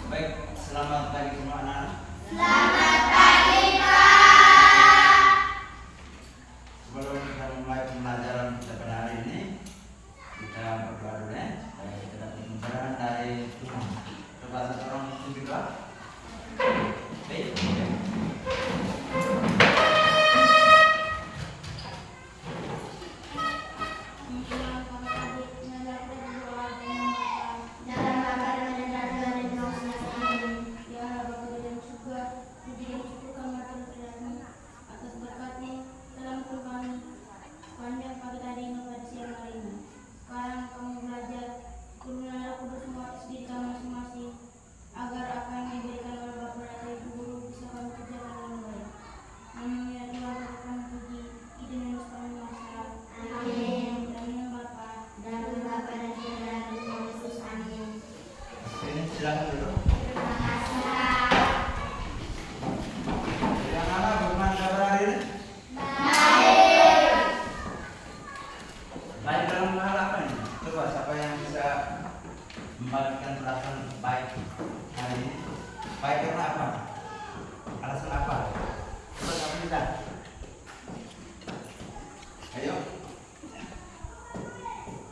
Baik, selamat pagi semua anak-anak. Selamat pagi, Pak. Sebelum kita mulai pembelajaran kita pada hari ini, kita berdoa dulu ya. Supaya kita dapat pembelajaran dari Tuhan. Coba satu orang tutup doa. Baik. Silakan dulu. Yang mana bagaimana kabar hari ini? Baik. Baik dalam hal apa ini? Coba siapa yang bisa membagikan perasaan baik hari ini? Baik karena apa? Alasan apa? Coba siapa bisa? Ayo.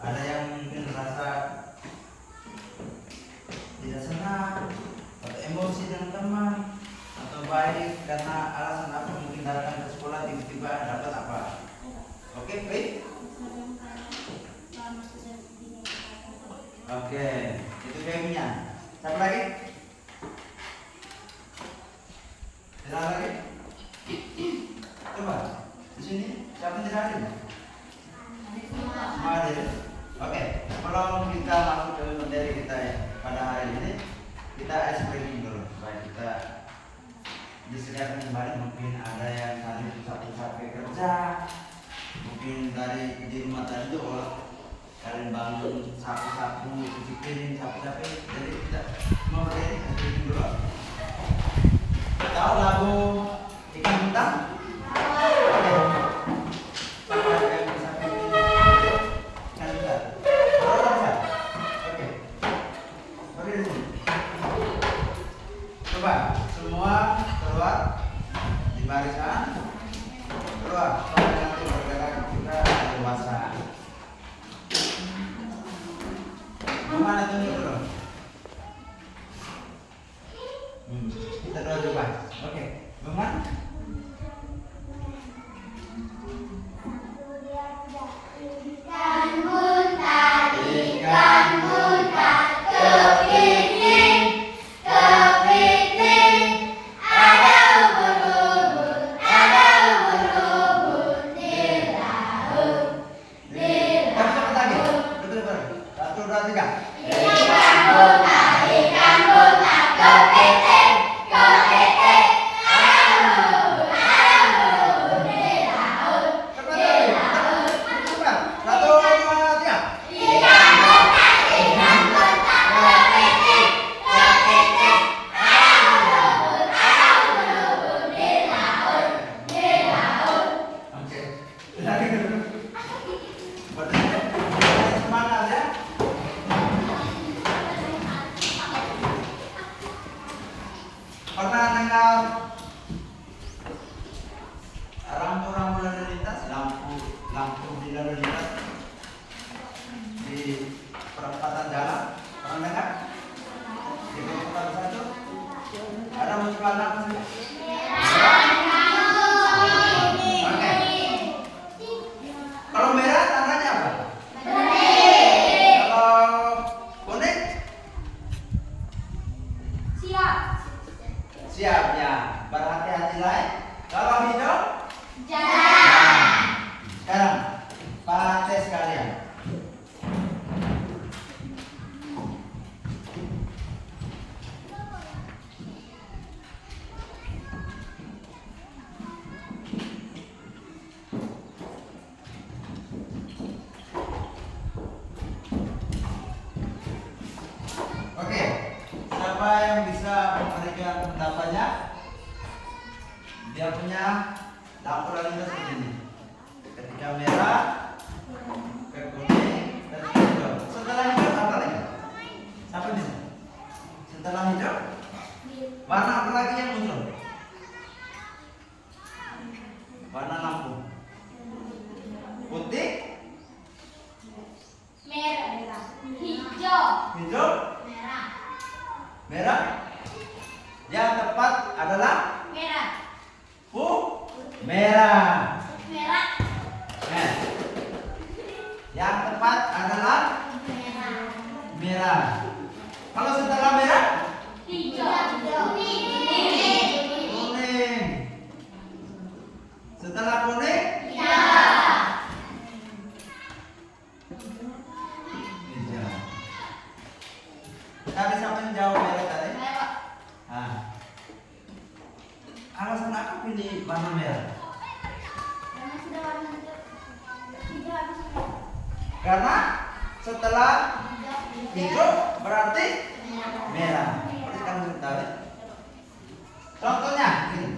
Ada yang mungkin merasa tidak senang atau emosi dengan teman atau baik karena alasan apa, mungkin datang ke sekolah tiba-tiba dapat apa. Oke, baik. Oke, itu gamenya. Siapa lagi? Siapa lagi? Coba di sini siapa yang tidak hadir? Semua hadir. Oke, kalau kita masuk ke materi kita ya pada hari ini, kita ice breaking dulu supaya kita disediakan kembali. Mungkin ada yang tadi capek-capek kerja, mungkin dari di rumah tadi tuh kalau kalian bangun sapu-sapu, cuci piring, capek-capek, jadi kita mau berdiri ice breaking dulu. Tahu lagu Ikan Bintang? Oke. Siapa yang bisa pilih Ikan Bintang? Oke. Berdiri di sini. Coba semua keluar di barisan. Keluar. Kalau nanti bergerak kita dewasa. Kemana tunjuk dulu? Kita doa coba. Oke. Bagaimana? Ikan buntal, ikan buntal, kepiting, kepiting. Ada ubun-ubun, ada ubun-ubun di laut, di Cepat lagi. laut. Betul-betul. 1, 2, 3. Ikan buntal, kepiting, kepiting. Ada ubun-ubun di laut, Cepat di lagi. laut. Cepat. 1, 2, 3. Ikan buntal, kepiting, kepiting. Ada ubun-ubun di laut, di laut. Oke. Lagi dulu. Berarti semangat ya. Pernah dengar rambu-rambu lalu lintas, lampu di lalu lintas di perempatan jalan? Pernah dengar? Di perempatan satu ada muncul anak sih. Oke. Kalau merah tandanya apa? Kalau kuning Siap. siap ya, berhati-hatilah. Kalau hijau, Jalan. sekarang partai sekalian. Oke, siapa yang bisa memberikan pendapatnya? Dia punya lampu lalu lintas seperti ini. Ketika merah, putih, merah, hijau, hijau, merah, merah. Yang tepat adalah merah, merah. merah, Nah, yang tepat adalah merah, merah. Kalau setelah merah, hijau, kuning, kuning. Setelah kuning, hijau, hijau. Tadi siapa yang jawab merah tadi? merah, Nah, alasan apa pilih warna merah? karena sudah warna hijau habis merah, Karena setelah hijau berarti merah, merah. Berarti kamu tahu ya? Contohnya ini.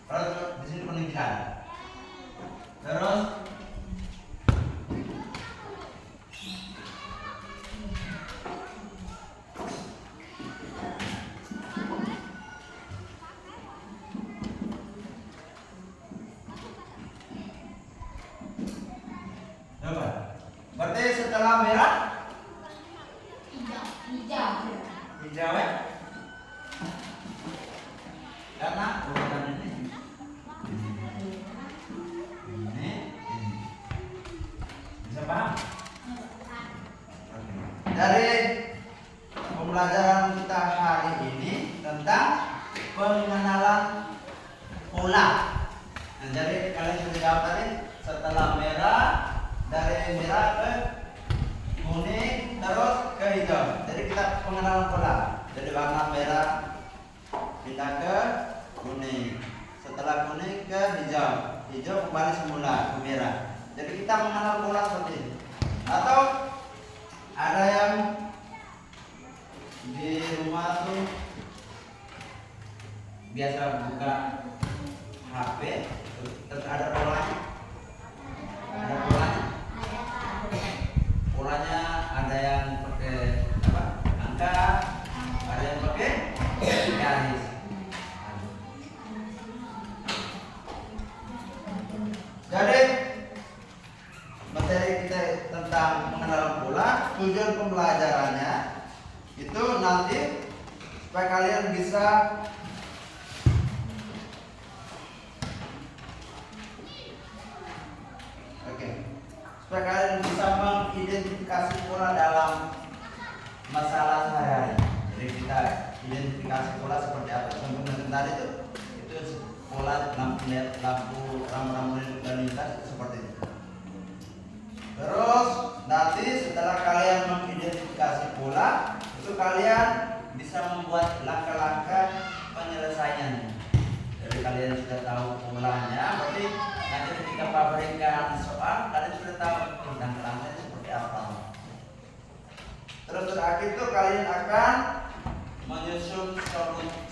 Kalau di sini peninggian. Terus coba. Berarti setelah merah hijau, hijau, hijau ya? Karena urutan ini. Bisa paham? Oke. Dari pembelajaran kita hari ini tentang pengenalan pola. Nah, jadi kalian sudah jawab tadi setelah merah, dari merah ke kuning terus ke hijau. Jadi kita pengenalan pola. Jadi warna merah pindah ke kuning, setelah kuning ke hijau, hijau kembali semula ke merah. Jadi kita mengenal pola seperti ini. Atau ada yang di rumah tuh biasa buka HP, terus ada polanya, ada polanya. Polanya ada yang pakai apa? Angka, ada yang pakai garis. Jadi materi kita tentang pengenalan pola, tujuan pembelajarannya itu nanti supaya kalian bisa supaya kalian bisa mengidentifikasi pola dalam masalah sehari-hari. Jadi kita identifikasi pola seperti apa. Contohnya tadi itu pola lampu rambu-rambu lalu lintas itu seperti itu. Terus nanti setelah kalian mengidentifikasi pola, itu kalian bisa membuat langkah-langkah penyelesaiannya. Jadi kalian sudah tahu polanya, berarti nanti ketika memberikan soal, kalian sudah tahu tentang langkahnya seperti apa. Terus terakhir itu kalian akan menyusun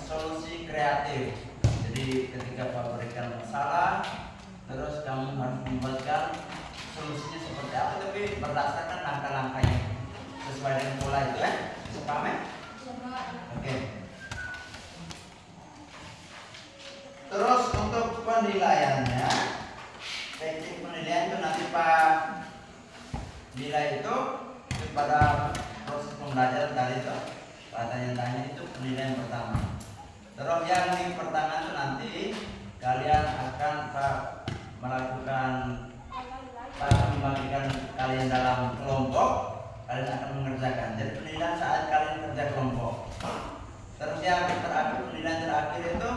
solusi kreatif. Jadi ketika memberikan masalah, terus kamu harus membuatkan solusinya seperti apa, tapi berdasarkan langkah-langkahnya sesuai dengan pola itu ya. Bisa paham ya? Oke. Terus untuk penilaiannya, teknik penilaian itu nanti Pak nilai itu pada proses pembelajaran tadi itu Pak tanya-tanya itu penilaian pertama. Terus yang di pertengahan itu nanti kalian akan melakukan membagikan kalian dalam kelompok, kalian akan mengerjakan. Jadi penilaian saat kalian kerja kelompok. Terus yang terakhir, penilaian terakhir itu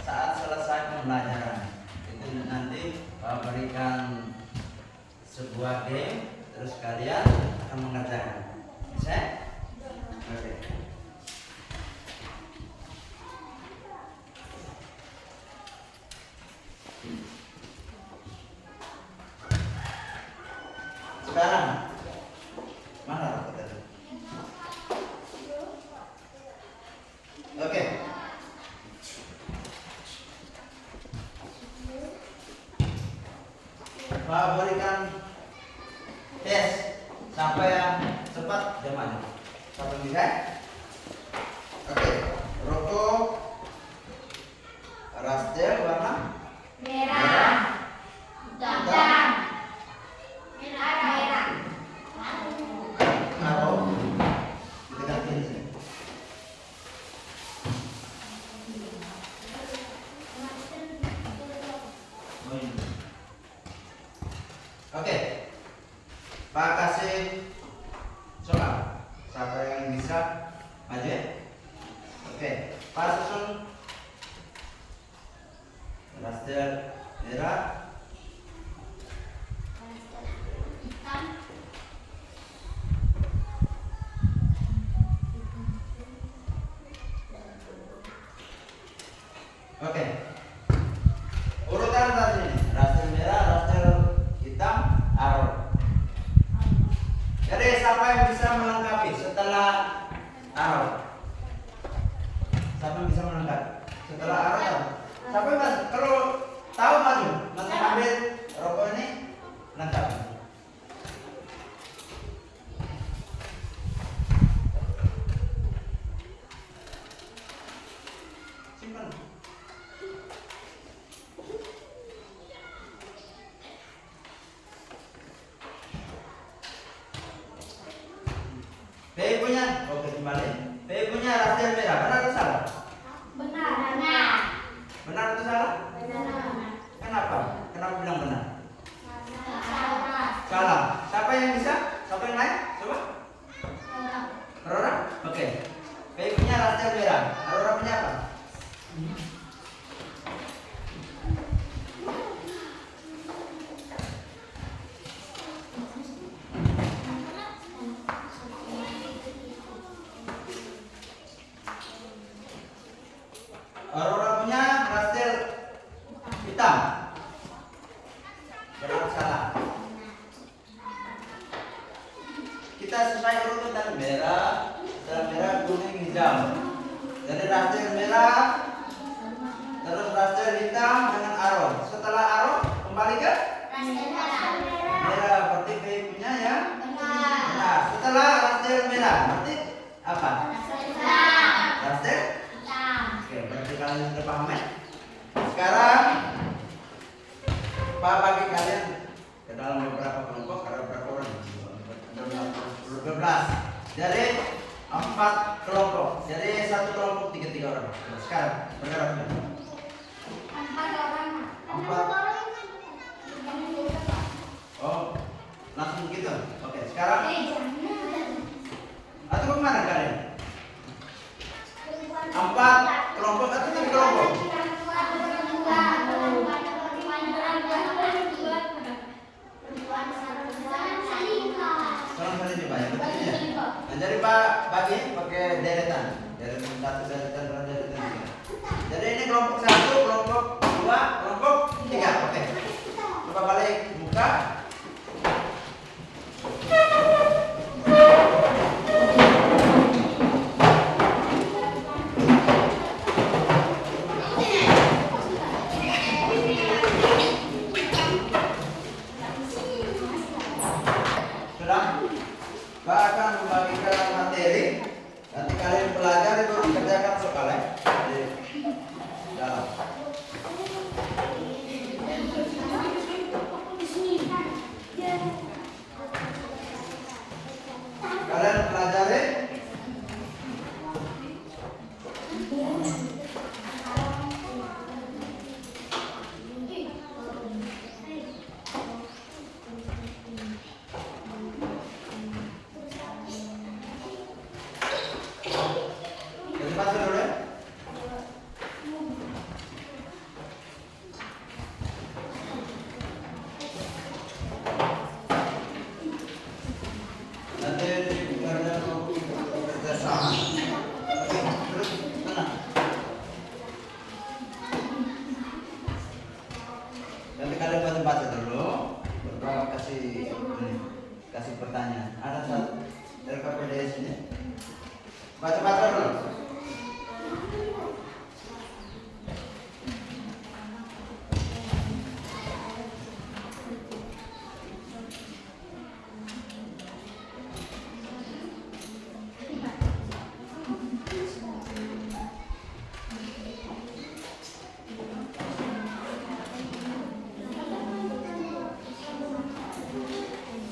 saat selesai pembelajaran. Itu nanti berikan sebuah game, terus kalian akan mengerjakan. Bisa? Oke. Sekarang mana rapot tadi? Oke. Berikan tes sampai yang cepat jam aja. Sampai bisa? Oke. Rokok Rastel warna merah, hitam, Oke. Pak kasih soal. Siapa yang bisa maju ya? Oke. Pak susun raster merah, Hitam. oke. Urutan tadi ini, raster merah, raster hitam, arrow. Jadi siapa yang bisa melengkapi setelah arrow? Siapa yang bisa melengkapi setelah arrow? Siapa yang kalau tahu maju, langsung ambil rokok ini lengkap. Simpan. B punya, oke kembali. B punya raster merah, benar atau salah? Benar. Benar. Benar atau salah? Benar. Kenapa? Kenapa bilang benar? Salah. Salah. Siapa yang bisa? Siapa yang lain? Coba. Salah. Aurora? Oke. B punya raster merah. Aurora punya apa? Aurora punya raster hitam. Benar atau salah? Kita sesuai urutan merah, kuning, hijau. Jadi raster merah, terus raster hitam dengan arrow. Setelah arrow kembali ke merah. Berarti B punya ya. Benar. Setelah raster merah, berarti apa? Raster. Oke, berarti kalian sudah paham ya? Sekarang Pak bagi kalian ke dalam beberapa kelompok, ada berapa orang? 12. Jadi 4 kelompok. Jadi satu kelompok 3 orang. Sekarang bergerak. 4 orang. 4. Oh, langsung gitu. Oke, sekarang atau kemana kalian? 4 kelompok atau 3 kelompok? Sekarang saling dibayar, betul ya? Nah, jadi Pak bagi pakai deretan 1, deretan 2, deretan 3. Jadi ini kelompok 1, kelompok 2, kelompok 3. Oke. Coba balik buka. Sudah? Pak akan membagikan materi. Nanti kalian pelajari baru kerjakan soal ya. Di dalam. Kalian pelajari. Jadi masuk dulu ya. Nanti karena mau kerja sama. Oke, terus tenang. Nanti kalian baca dulu. Baru kasih pertanyaan. Ada satu LKPDS ini. Baca dulu.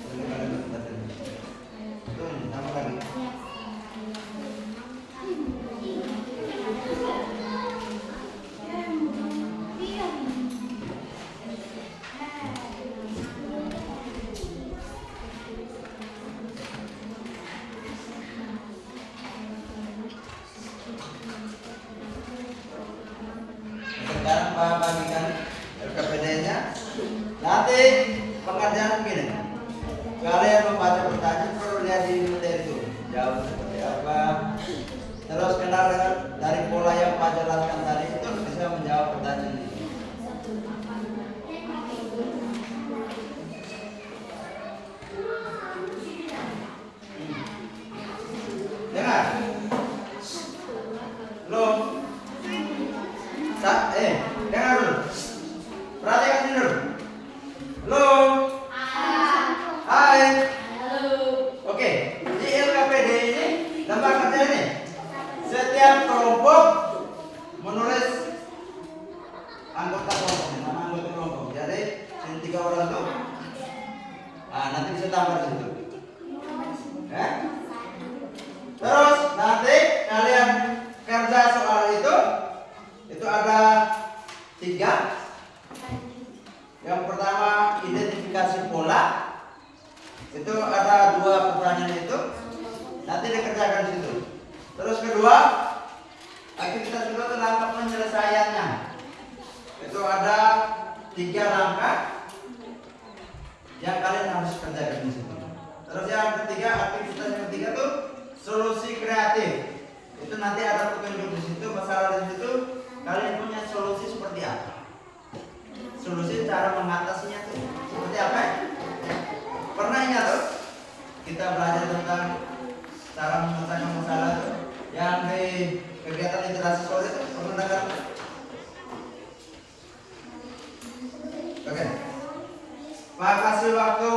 Nanti kalian baca dulu. Itu tambah lagi. pengerjaan begini. Kalian membaca pertanyaan perlu lihat di materi itu. Jawab seperti apa. Terus kenal dari pola yang Pak jelaskan tadi itu bisa menjawab pertanyaan ini. Dengar. Lo. Dengar dulu. Perhatikan dulu. Lo. Hai. Oke, di LKPD ini lembar kerja ini. Setiap kelompok menulis anggota kelompok, nama anggota kelompok. Jadi sini 3 orang tuh. Nanti bisa tambah di situ. Terus nanti kalian kerja soal itu ada 3. Yang pertama identifikasi pola. Itu ada 2 pertanyaan itu. Nanti dikerjakan di situ. Terus kedua, aktivitas kedua itu langkah penyelesaiannya. Itu ada 3 langkah yang kalian harus kerjakan di situ. Terus yang ketiga, aktivitas yang ketiga tuh solusi kreatif. Itu nanti ada petunjuk di situ, masalah di situ. Kalian punya solusi seperti apa? Solusi cara mengatasinya tuh seperti apa? Pernah ingat tuh? Kita belajar tentang cara memecahkan masalah tuh yang di kegiatan literasi sore itu pernah dengar? Oke. Pak kasih waktu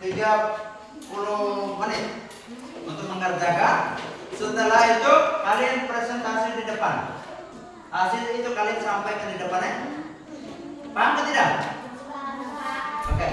30 menit untuk mengerjakan. Setelah itu kalian presentasi di depan. Hasil itu kalian sampaikan di depannya. Paham atau tidak? Oke.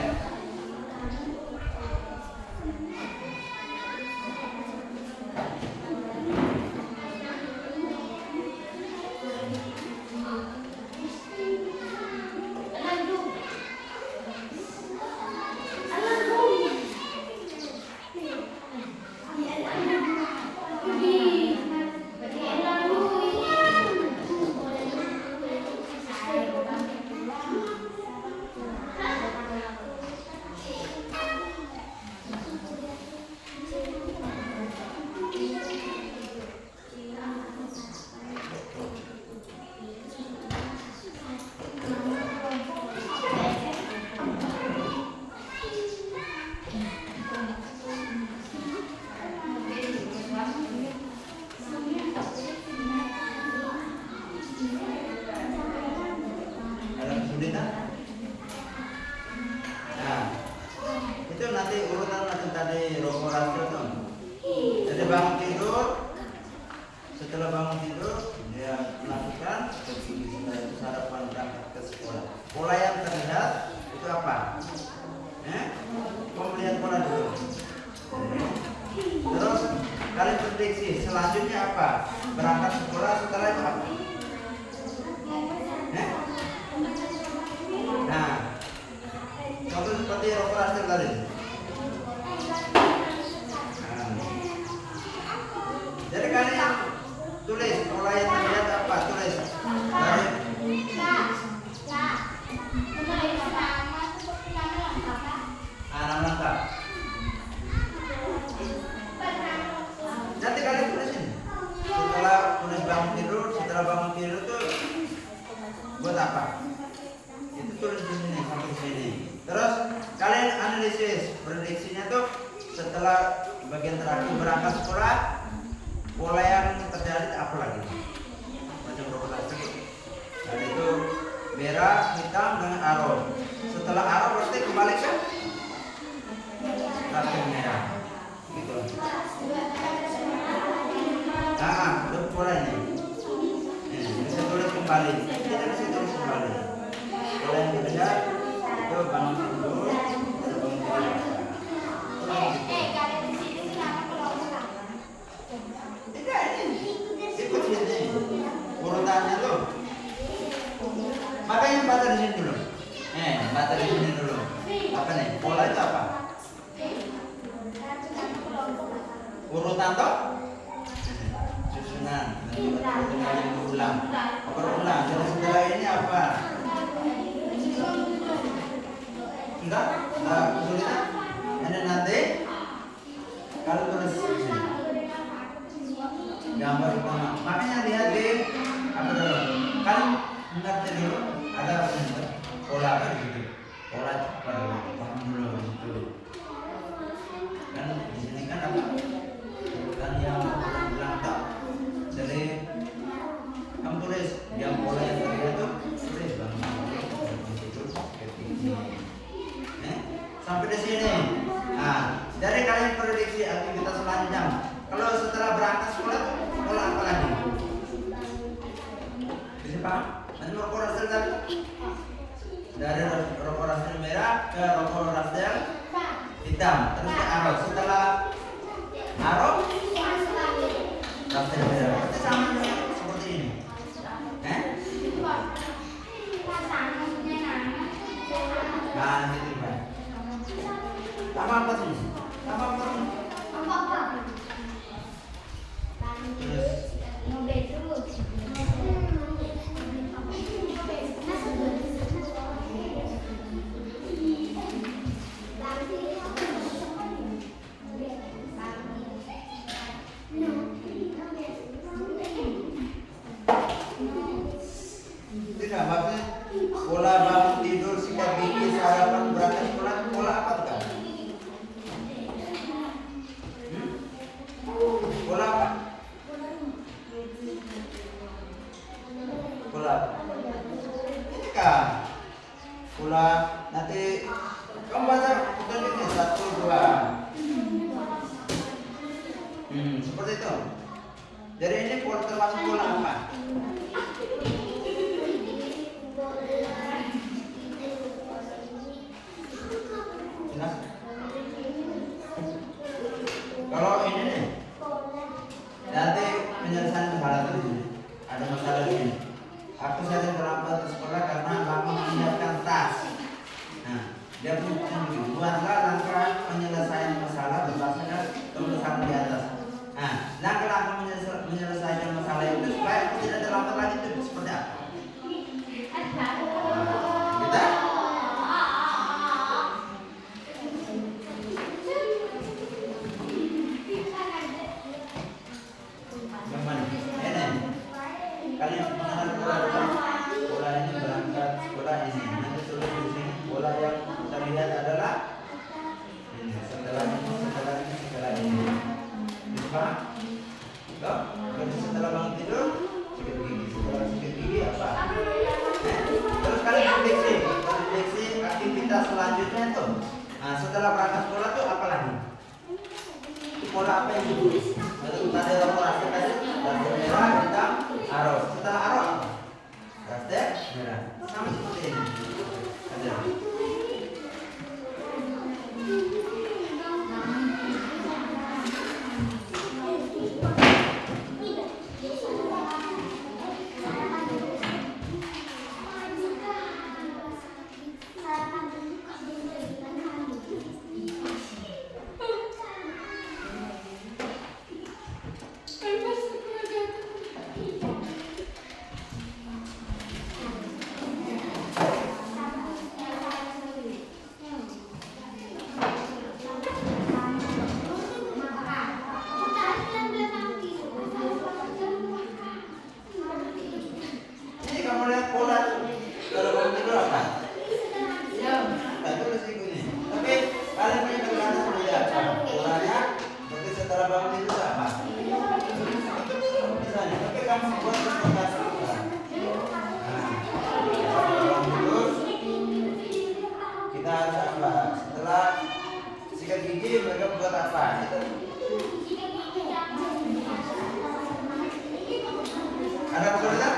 Nah, itu nanti urutan macam tadi rokorasi tuh. Jadi bangun tidur, setelah bangun tidur dia melakukan setelah itu sarapan berangkat ke sekolah. Pola yang terlihat itu apa? Mau melihat pola dulu. Terus kalian prediksi selanjutnya apa? Berangkat sekolah setelah itu apa? Nah, contoh seperti operasi tadi. Jadi kalian tulis pola yang terlihat apa? Tulis. Dari 6 langkah. Nanti kalian tulisin. Setelah tulis bangun tidur, setelah bangun tidur itu buat apa? Itu tulis di sini sampai sini. Terus kalian analisis prediksinya tuh setelah bagian terakhir berangkat sekolah, pola yang terjadi apa lagi? Macam berapa? Jadi itu merah, hitam dengan arrow. Setelah arrow berarti kembali ke terakhir merah. Gitu. Itu pola ini. Bisa tulis kembali. Kita bisa tulis kembali. Pola yang terlihat itu bangun tidur, bangun tidur. Tidak ini, ikut sini. Urutannya tuh. Makanya baca di sini dulu. Baca di sini dulu. Apa nih? Pola itu apa? Urutan toh? Susunan. Urutan berulang. Berulang. Jadi setelah ini apa? Enggak? Enggak kesulitan? Ini nanti kalau tulis sini. Gambar utama. Makanya lihat di apa dulu? Kan ngerti dulu ada apa nih? Pola apa gitu? Pola apa dulu? Paham dulu gitu. Kan di sini kan apa? Kan yang bilang tak. Jadi kamu tulis yang pola yang terlihat tuh tulis bang. Sampai di sini. Nah, dari kalian prediksi aktivitas selanjutnya. Kalau setelah berangkat sekolah, sekolah apa lagi? Bisa paham? Nanti rokok rasel tadi. Dari rokok rasel merah ke rokok rasel hitam, terus ke arok. Setelah arok, rasel merah. Berarti sama seperti ini. Nah, gitu Pak. Tambah apa sih? Tambah apa sih? Terus tidak maksudnya pola bangun tidur, sikat gigi, sarapan, berangkat sekolah, pola apa tuh kan? Pola apa? Pola apa? Ini kan pola nanti kamu baca bukan ini 1, 2. Seperti itu. Jadi ini pola termasuk pola apa? Kalau ini nih, nanti penyelesaian masalah itu ada masalah ini. Aku sering terlambat ke sekolah karena lama menyiapkan tas. Nah, dia pun buatlah langkah penyelesaian masalah berdasarkan tulisan di atas. Nah, langkah-langkah menyelesaikan masalah itu supaya aku tidak terlambat lagi itu seperti apa? Kita kalian mengenal pola ini berangkat sekolah ini. Nanti tulis di sini pola yang terlihat adalah ini. Setelah ini. Bisa? Enggak? Jadi setelah bangun tidur sikat gigi. Setelah sikat gigi apa? Terus kalian prediksi aktivitas selanjutnya tuh. Nah, setelah berangkat sekolah tuh apa lagi? Pola apa yang ditulis? Tadi rokok tadi merah, hitam, arok. Setelah arok, rasel merah. Sama seperti ini. Ada. Ada kesulitan?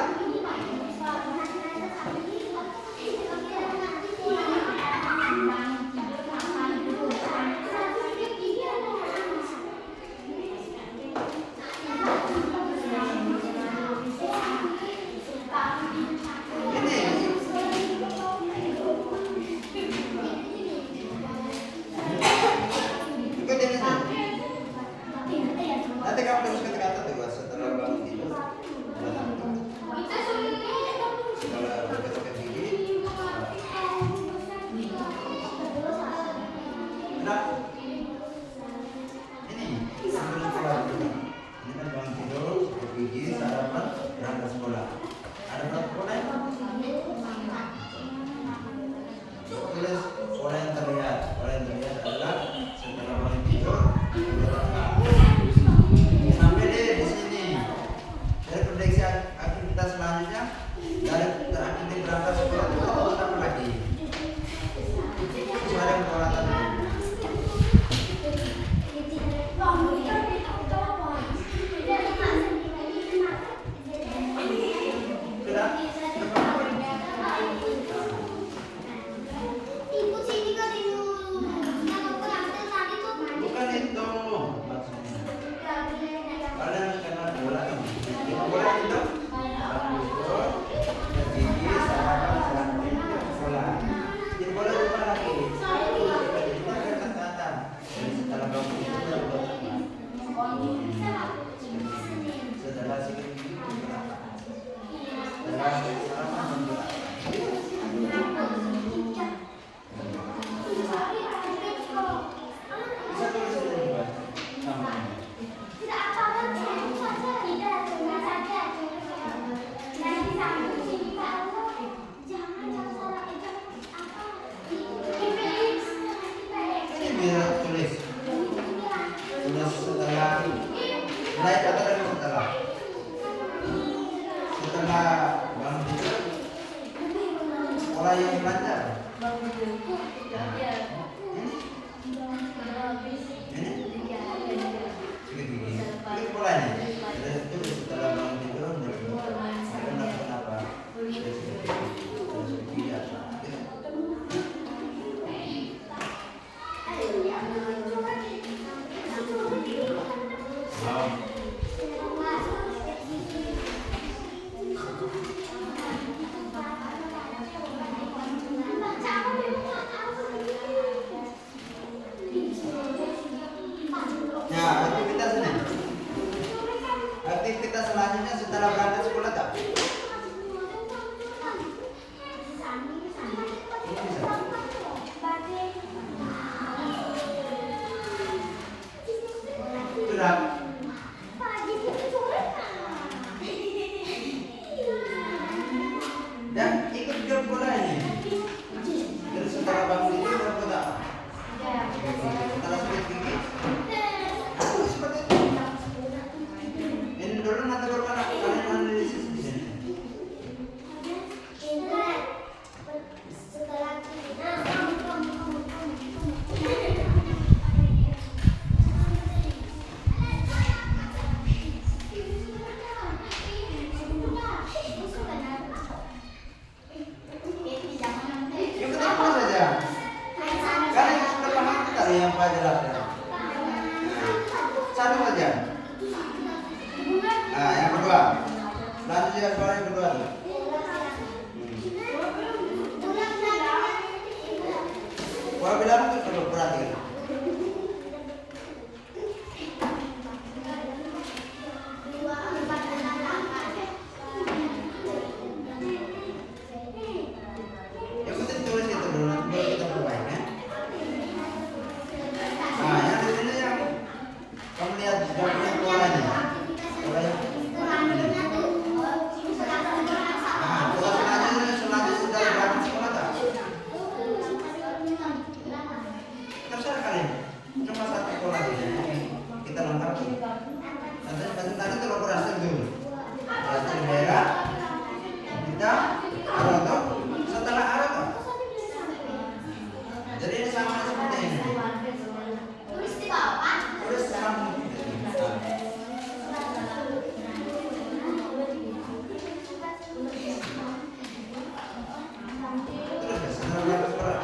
Nanti kamu terus kata-kata tuh setelah bangun tidur. Nah, ini sebelum sekolah ini kan bangun tidur, sikat gigi, sarapan, berangkat sekolah. Ada berapa sekolah? Tulis sekolah yang terlihat. Sekolah yang terlihat adalah setelah bangun tidur, sampai deh di sini. Dari prediksi aktivitas selanjutnya, dari aktivitas berangkat sekolah itu apa lagi? Itu ada yang peralatan. Bukan itu maksudnya. Kalian kenal bola kan? Bola itu gigi, sarapan, sarapan, bola. Jadi bola itu apa lagi? Itu kan kata-kata. Jadi setelah bangun itu baru berangkat. Setelah sikat gigi berangkat. Setelah sarapan berangkat. Bisa tulis ini Pak. Namanya. Ini biar tulis. Tulis setelah naik atau dari setelah. Setelah bangun tidur, sekolah yang belajar. Ini sikat gigi. Ini polanya. Dari itu setelah bangun tidur, kenapa? Dari sikat gigi. Dari sikat gigi apa? Gitu. Wow. Ya, aktivitas ini. Aktivitas selanjutnya setelah berangkat sekolah tak? Sudah. Dan ikut job bola ini. Terus setelah bangun itu berapa tak? Setelah sikat gigi. Seperti itu. Ini dulu nanti baru kalian analisis di sini. Ikuti apa saja. Kalian sudah paham tidak yang Pak jelaskan? Satu saja. Nah, yang kedua. Lanjut ya sekolah yang kedua. Kalau bilang itu perlu perhatikan. Yang penting tulis itu dulu, nanti baru kita perbaiki ya. Nah, yang di sini yang kamu lihat gambar polanya. Pola yang ini. Nah, pola selanjutnya sudah berangkat sekolah tak? Terserah kalian. Cuma satu pola aja. Kita lengkapi. Nanti kolaborasi dulu. Berarti merah, hitam, aroto, setelah aroto. Jadi ini sama seperti ini. Tulis sama. Terus setelah berangkat sekolah.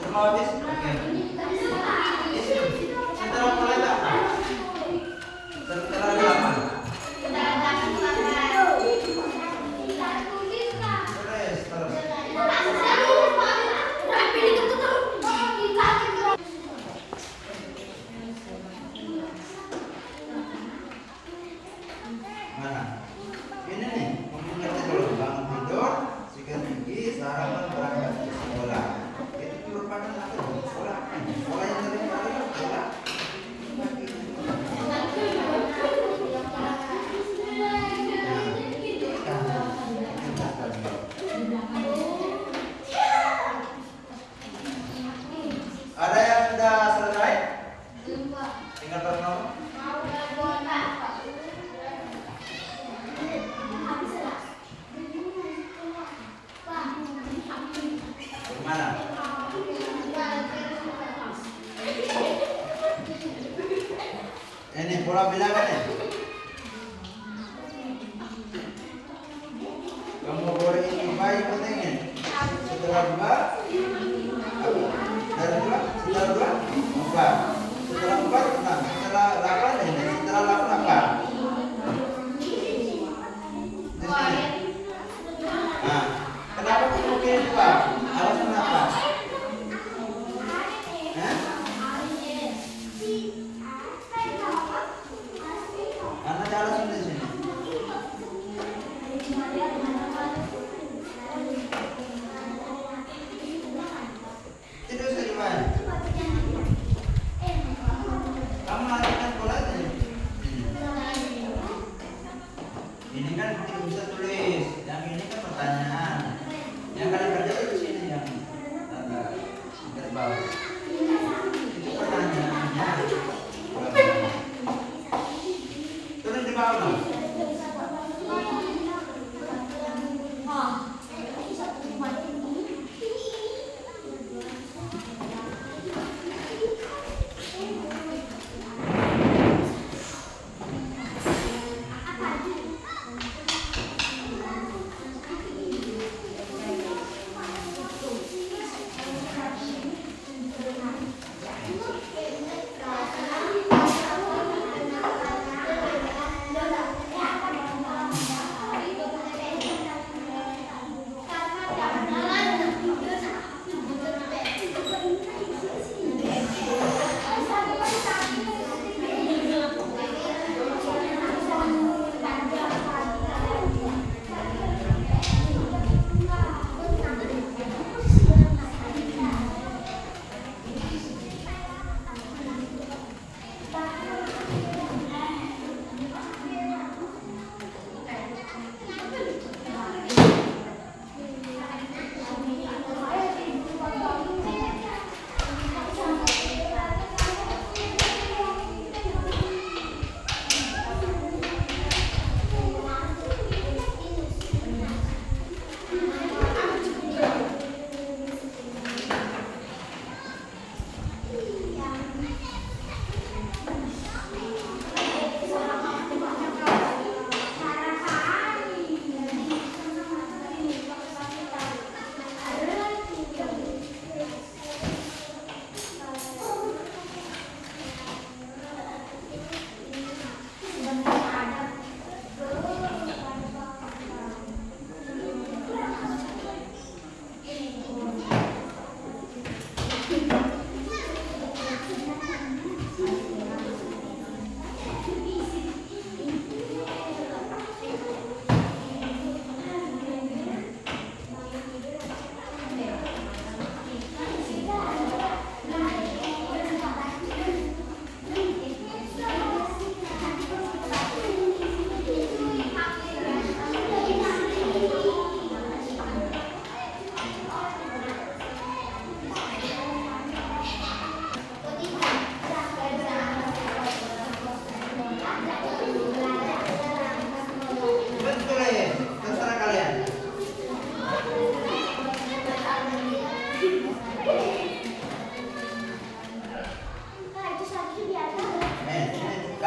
Semua habis? Oke. Setelah mulai berapa? Setelah 8. Terus. Mana? Ini nih, memperingati dulu bangun tidur, sikat gigi, sarapan, berangkat ke sekolah. Itu merupakan apa? Sekolah. Sekolah yang tadi kali sekolah. Ada yang sudah selesai? Tinggal berapa? Mana? Ini pola bilangan ya? Kamu boleh ini bayi pentingnya. Setelah 2 dari 2 setelah 2 4 setelah 4 6 setelah 8 ini setelah 8 apa? Nah, kenapa kamu pilih 2? Alasan apa? Karena ada alasan di sini.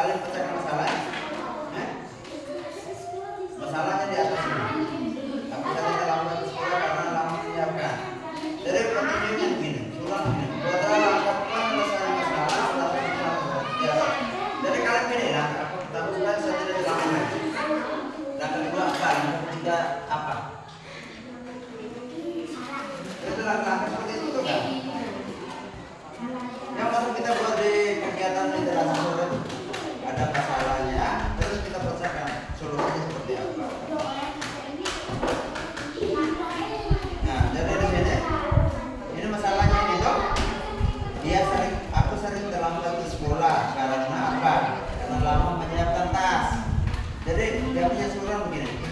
kalian pecahkan masalahnya. Masalahnya di atas ini. Aku tadi terlambat sekolah karena lama menyiapkan. Jadi petunjuknya begini, ulang begini. Buatlah langkah penyelesaian masalah setelah biasa. Jadi kalian pilih langkah pertama sudah saya tidak dilakukan. Langkah kedua apa? Langkah ketiga apa? Itu langkah seperti itu tuh kan? Yang baru kita buat di kegiatan literasi sore ada masalahnya, terus kita pecahkan solusinya seperti apa. Nah, jadi di sini ini masalahnya ini tuh aku sering terlambat ke sekolah karena apa? Karena lama menyiapkan tas. Jadi dia punya surat begini,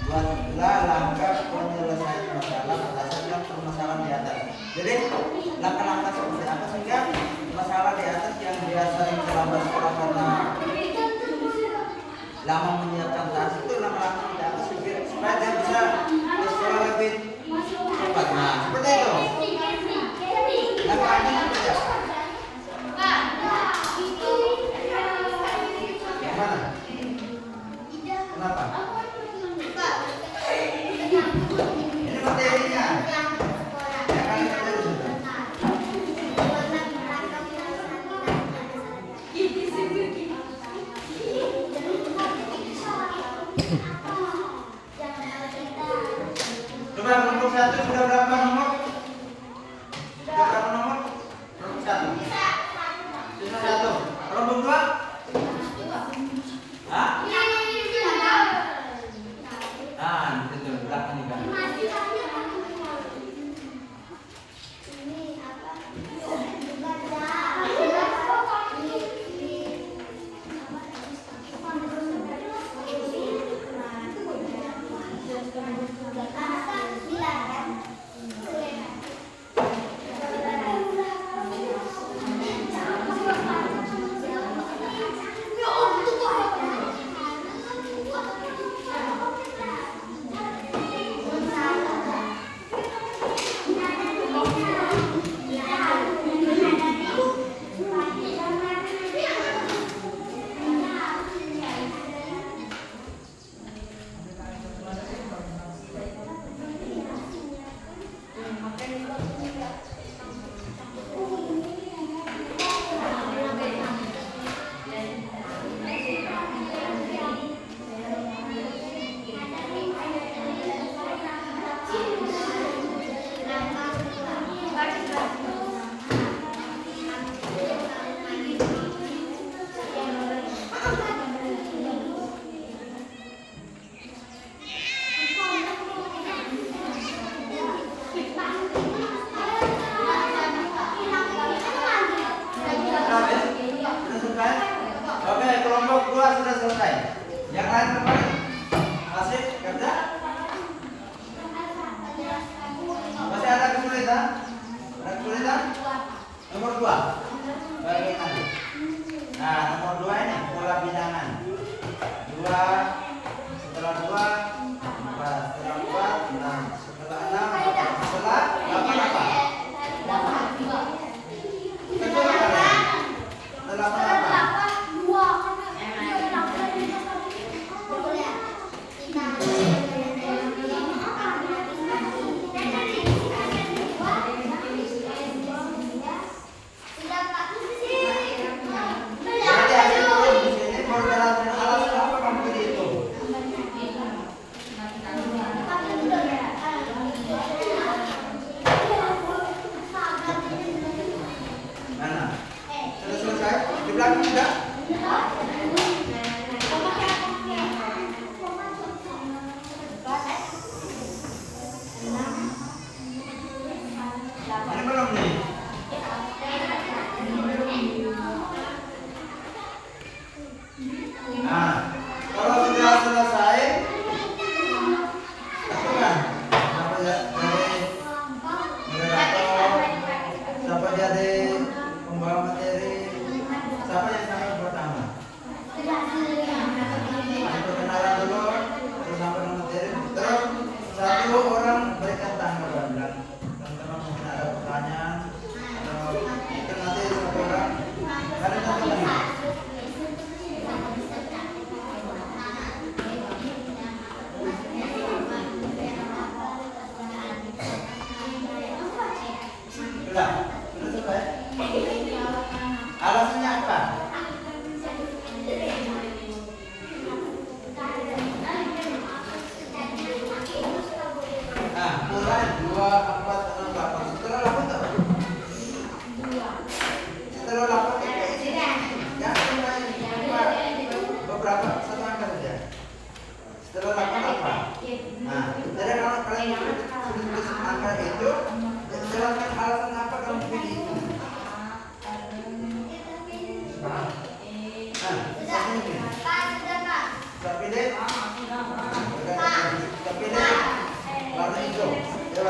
buatlah langkah penyelesaian masalah berdasarkan permasalahan di atas. Jadi langkah-langkah seperti apa sehingga masalah di atas yang dia sering terlambat sekolah karena lama menyiapkan tas itu langkah-langkah di atas supaya dia bisa ke sekolah lebih cepat. Nah, seperti itu. Langkahnya seperti apa? Yang mana? Kenapa? Ini materinya. Ya kalian kerja di situ. Coba kelompok 1 sudah berapa nomor? Sudah berapa nomor? Kelompok 1. Sudah 1. Kelompok 2? Hah? Ah, itu belakang ini kan. Oke, kelompok 2 sudah selesai. Yang lain kembali. Masih kerja? Masih ada kesulitan? Ada kesulitan? Nomor 2. Bagaimana? Nah, nomor 2 ini pola bilangan. 2 setelah 2 4 setelah 4 6 setelah 6 setelah 8 apa? Betul kalian? Setelah 8 apa?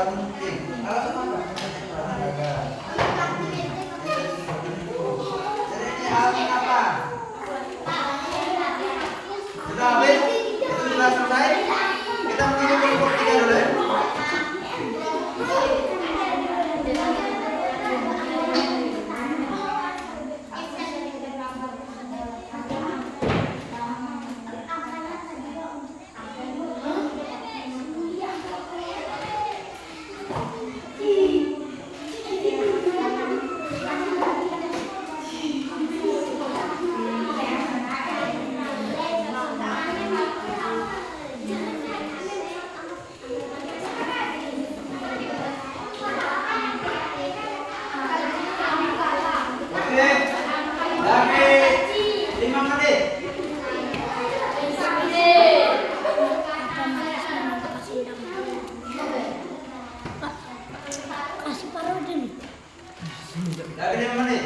kurang mungkin. Alasan apa? Jadi ini alasan apa? Sudah habis? Itu sudah selesai? Kita menuju kelompok 3 dulu ya. Oke, lagi 5 menit. Lagi 5 menit.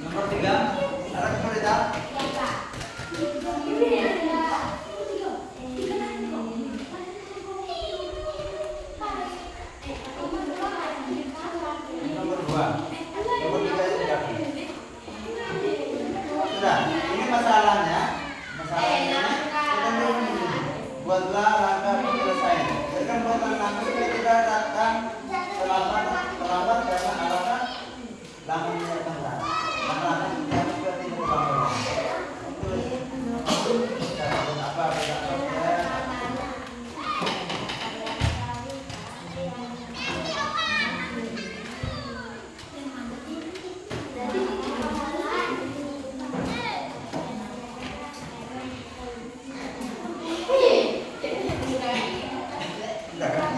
Nomor 3, ada kesulitan? Nomor 2. Nomor 3 itu tidak. Sudah, ini masalahnya. Masalahnya buatlah langkah penyelesaian. Jadi kan buatlah langkah supaya tidak datang terlambat karena alasan lama menyiapkan tanah. Karena juga tidak terlambat. Untuk apa tidak proses. Sudah kan?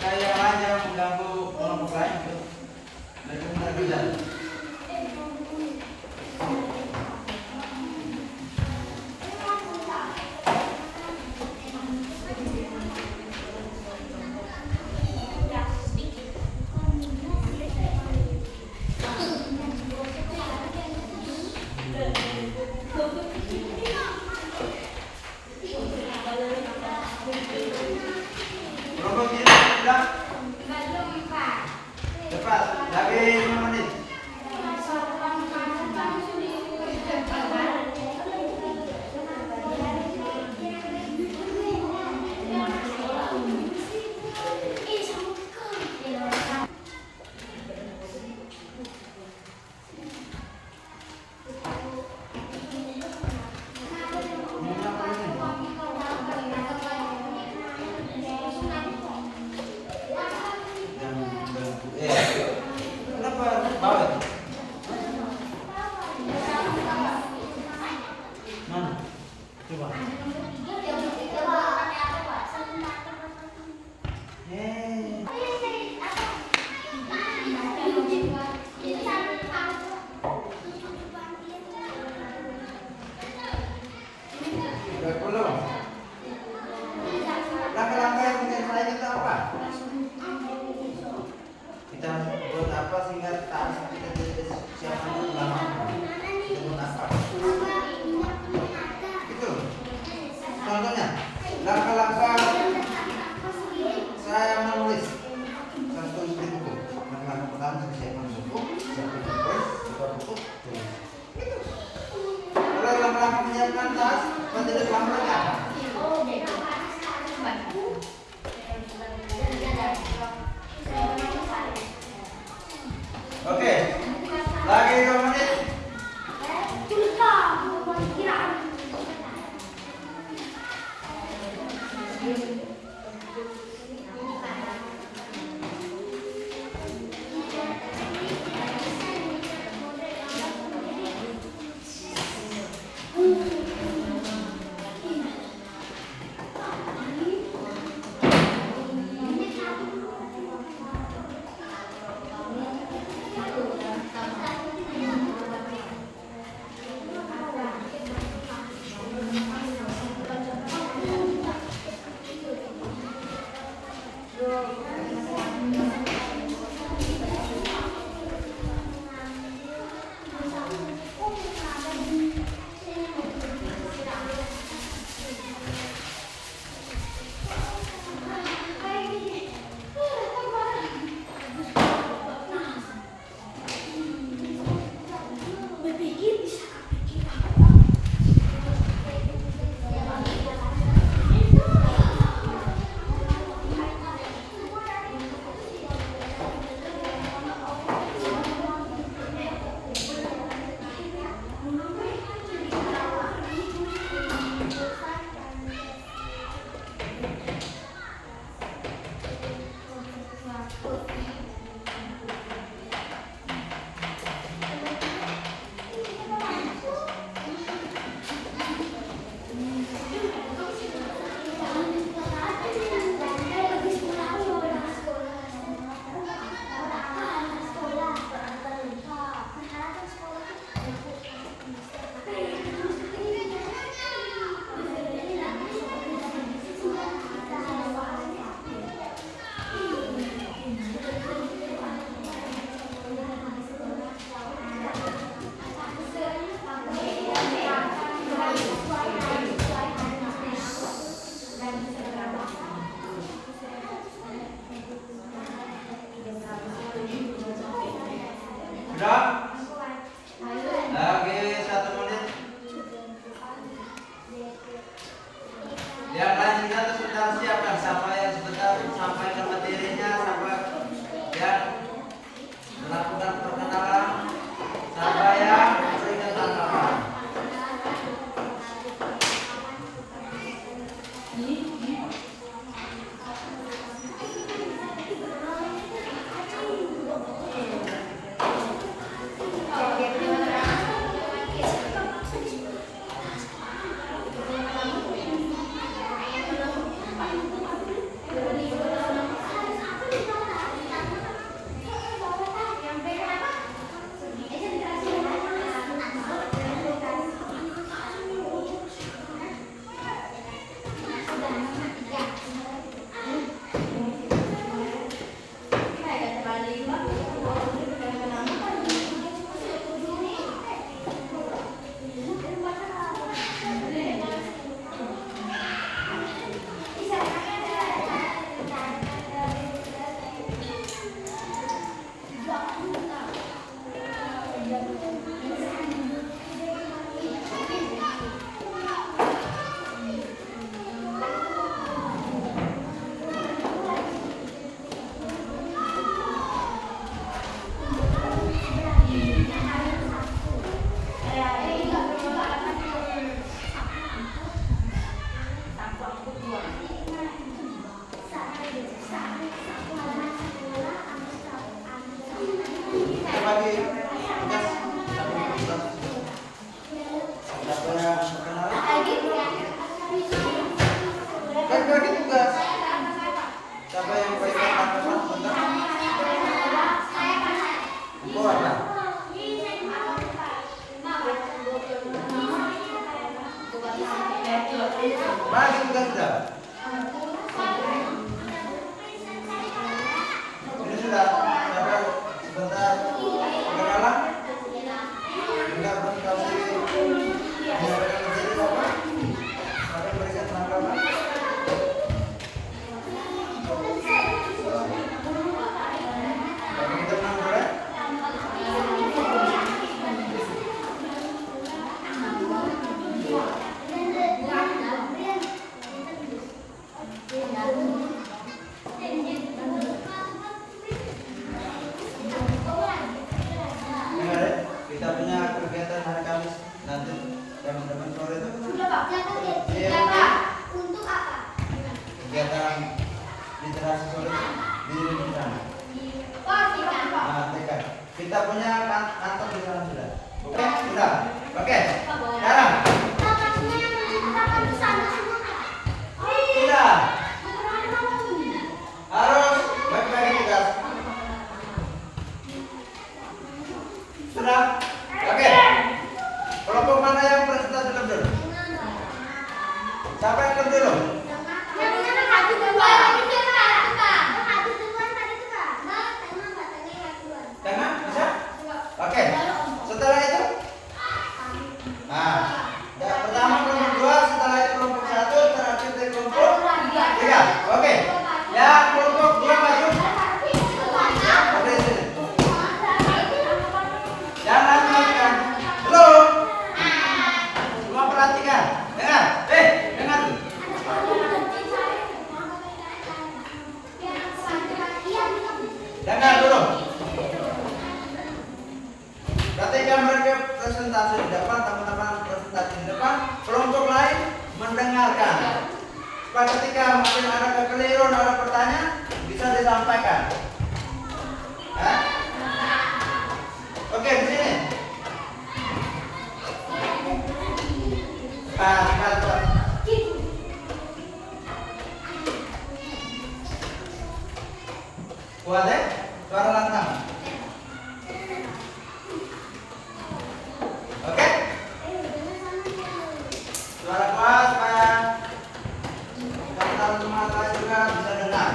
Yang lain jangan mengganggu kelompok lain untuk belajar kerja. Kelompok ini sudah cepat, lagi 5 menit. Sudah? Lagi 1 menit. Yang lain juga sudah siapkan, siapa yang sebentar sampaikan materinya, siapa yang melakukan perkenalan, siapa yang memberikan tanggapan. Bagi tugas siapa yang perkenalan? Kan bagi tugas. Siapa yang memberikan tanggapan tentang buat apa? Bagi tugas sudah. Ini sudah. Siapa sebentar perkenalan? Enggak belum kasih menyampaikan materi apa? Siapa yang memberikan tanggapan? Bagi kita menang boleh? Kita punya kegiatan hari Kamis nanti jam sore itu Untuk apa? kegiatan literasi sore di sana. Nah, TK. Kita punya kantor di sana sudah. Oke, sudah. Oke. Sekarang sudah harus bagi-bagi tugas. Sudah. Oke. Kelompok mana yang presentasi dulu? Siapa yang dulu? Dengar dulu. Ketika mereka presentasi di depan, teman-teman presentasi di depan, kelompok lain mendengarkan. Ketika mungkin ada kekeliruan, ada pertanyaan, bisa disampaikan. Oke, di sini. Kuat ya? Suara lantang. Oke? Suara kuat supaya teman-teman lain juga bisa dengar.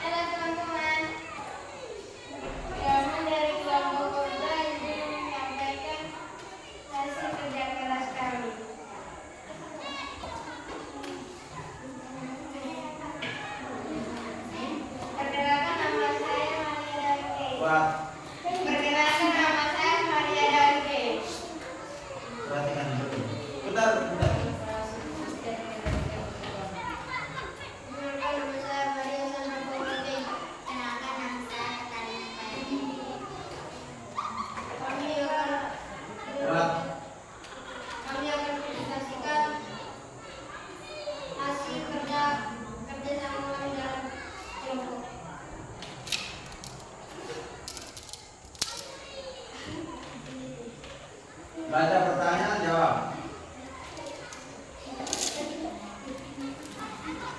Halo teman-teman, kami dari kelompok Kota ingin menyampaikan hasil kerja keras kami. Perkenalkan nama saya Maria Darke. Kuat. Perkenalkan nama saya Maria Darke. Perhatikan dulu. Bentar, bentar. Perkenalkan nama saya Maria Sanapowati. Perkenalkan nama saya Katarina Payani. Kuat. Kami akan presentasikan hasil kerjasama kami dalam kelompok. Baca pertanyaan, jawab.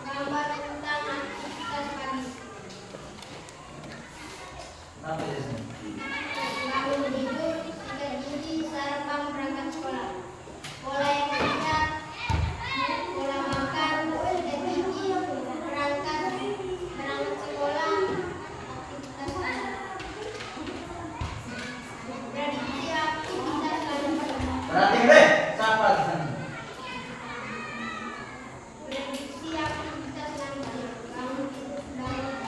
Gambar tentang aktivitas pagi. Nanti di sini. Bangun tidur, sikat gigi, sarapan, berangkat sekolah. Pola yang tidak, pola makan, sikat gigi, berangkat sekolah, aktivitas pagi. Prediksi aktivitas selanjutnya. Perhatiin deh, siapa di sana? Prediksi aktivitas selanjutnya. Bangun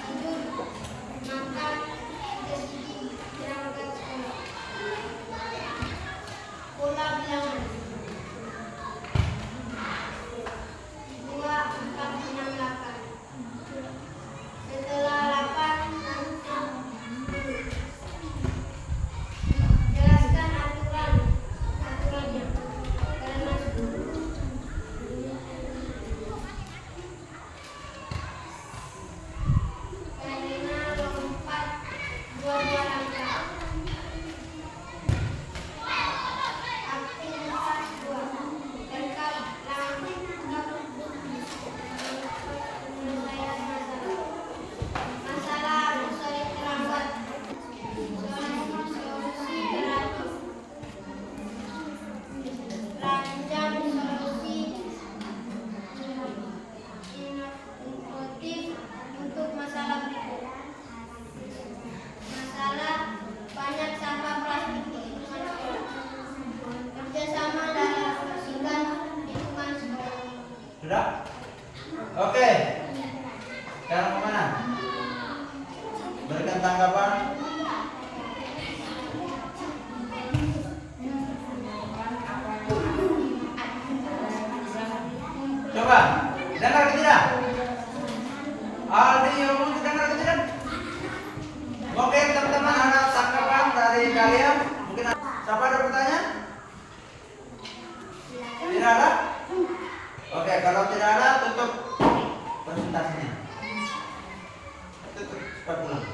tidur, makan, sikat gigi, berangkat sekolah. Pola bilangan 2, 4, 6, 8. Setelah 8 jelaskan aturannya. Karena lompat 2 langkah. Aktivitas 2. Lengkap penyelesaian masalah solusi terlambat. Solusi kreatif. Rancang solusi inovatif untuk masalah berikut. Masalah banyak sampah plastik di lingkungan sekolah. Kerjasama dalam membersihkan lingkungan sekolah. Sudah? Oke. Sekarang kemana? Berikan tanggapan. Coba, dengar ke tidak? Aldi ngomong dengar ke tidak? Oke teman-teman, ada tanggapan dari kalian? Mungkin siapa ada pertanyaan? Tidak ada? Oke, kalau tidak ada, tutup presentasinya. Tutup, cepat pulang.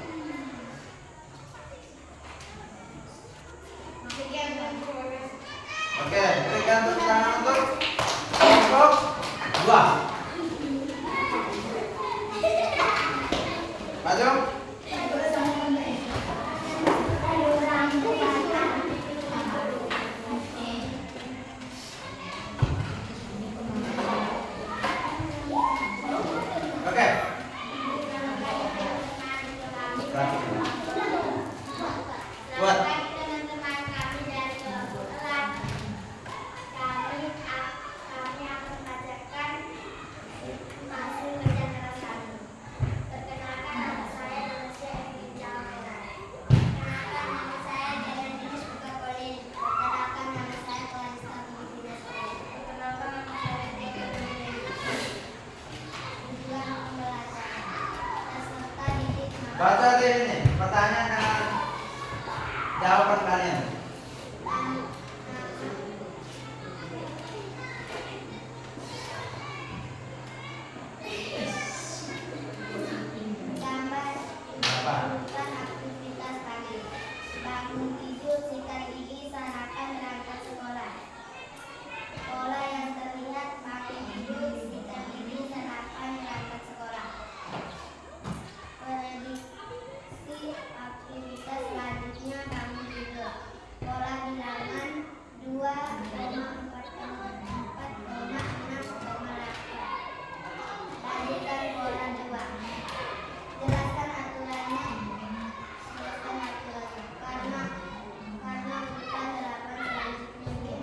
Sekian dan terima kasih. Oke, berikan tepuk tangan untuk kelompok 2. Maju. Oke. Buat. Teman-teman kami dari kelompok kelas, kami akan membacakan hasil kerja keras kami. Perkenalkan nama saya Manusia Evin Jawabera. Perkenalkan nama saya Jalan Dinis Bukakolin. Perkenalkan Baca deh ini pertanyaan dengan jawaban kalian. Gambar Apa? bukan aktivitas pagi. Bangun tidur, sikat gigi, sarapan, berangkat sekolah. Pola yang terlihat: bangun tidur, sikat gigi, sarapan, berangkat sekolah. Prediksi aktivitas selanjutnya: bangun tidur. Pola bilangan 2,4,4,6,8. Lanjutkan pola 2. Jelaskan aturannya. Karena bukan 8 selanjutnya.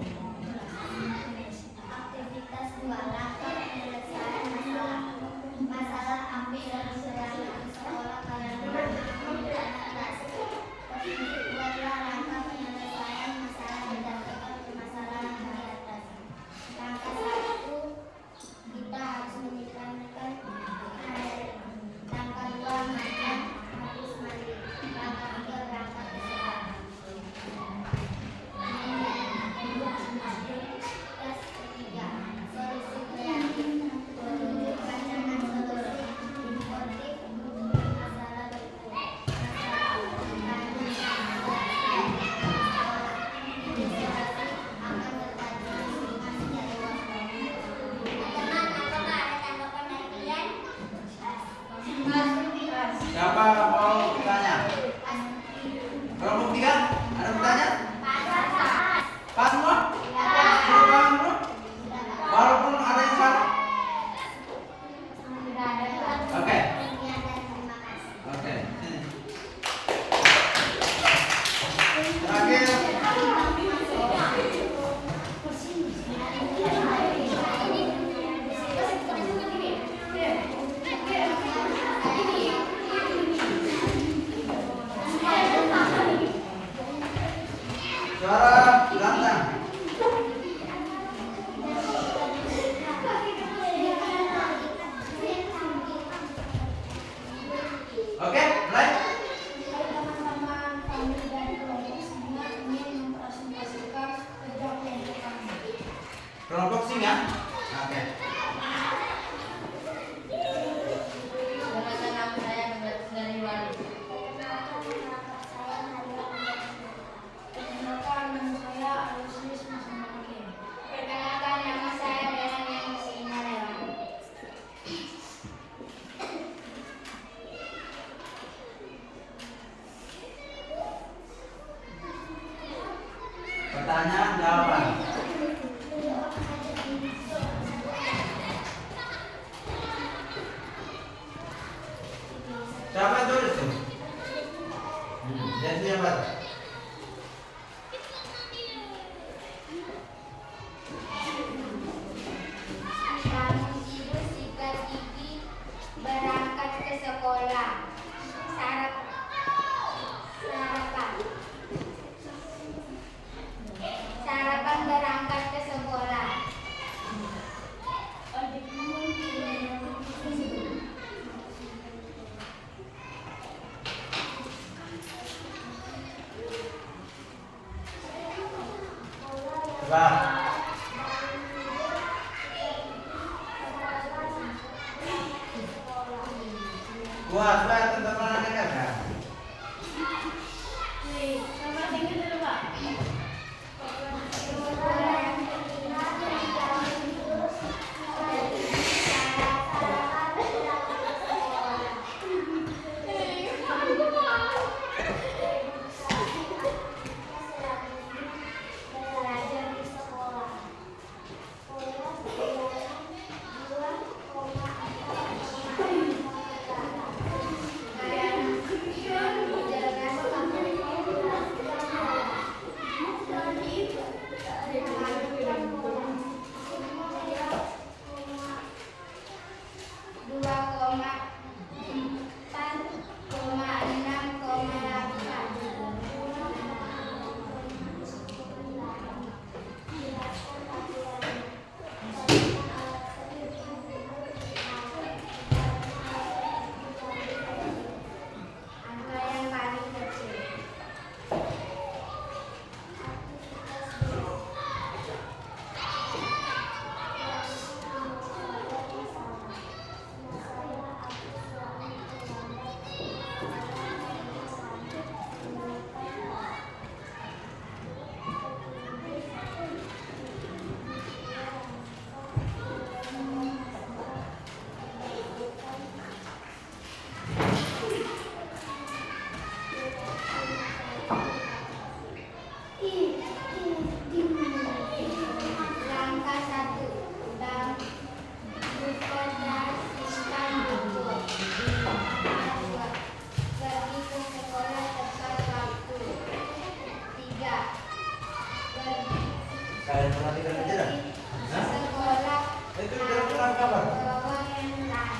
Aktivitas 2. Langkah penyelesaian masalah. Masalah hampir berangkat ke sekolah karena anak kelas. Buatlah langkah penyelesaian masalah berdasarkan permasalahan di atas. Langkah 1, kita harus menyediakan air. Langkah 2, makan, habis mandi. Langkah 3, berangkat ke sekolah. Tes ketiga, solusi kreatif. Menunjukkan dengan solusi sportif untuk masalah berikut. Masalah tanya sekolah. Ilustrasi akan bertajuk estimasi dari waktu. Teman, apakah ada tanggapan dari kalian? Siapa mau bertanya? Kelompok 3 ada bertanya? Pas semua? Sudah paham belum? Walaupun ada yang salah? Oke. Oke. Terakhir. Suara lantang. Oke, mulai. Teman-teman, kami dari kelompok 9 ingin mempresentasikan kerja kelompok kami. Kelompok singa. Oke. Perkenalkan nama saya dari Wali. Perkenalkan nama saya Alusius Masamakin. Perkenalkan nama saya Bella yang Sinarela. Pertanyaan jawaban. Siapa yang tulis tuh? Jadi yang baca. Bangun tidur, sikat gigi, berangkat ke sekolah. Sarapan berangkat ke sekolah. Coba. Buat supaya teman-teman ada kan? Belajar di sekolah. Pola bilangan 2,4,5. Kalian perhatikan aja dah. Hah? Sekolah Itu di dalam surat kabar. Kelas.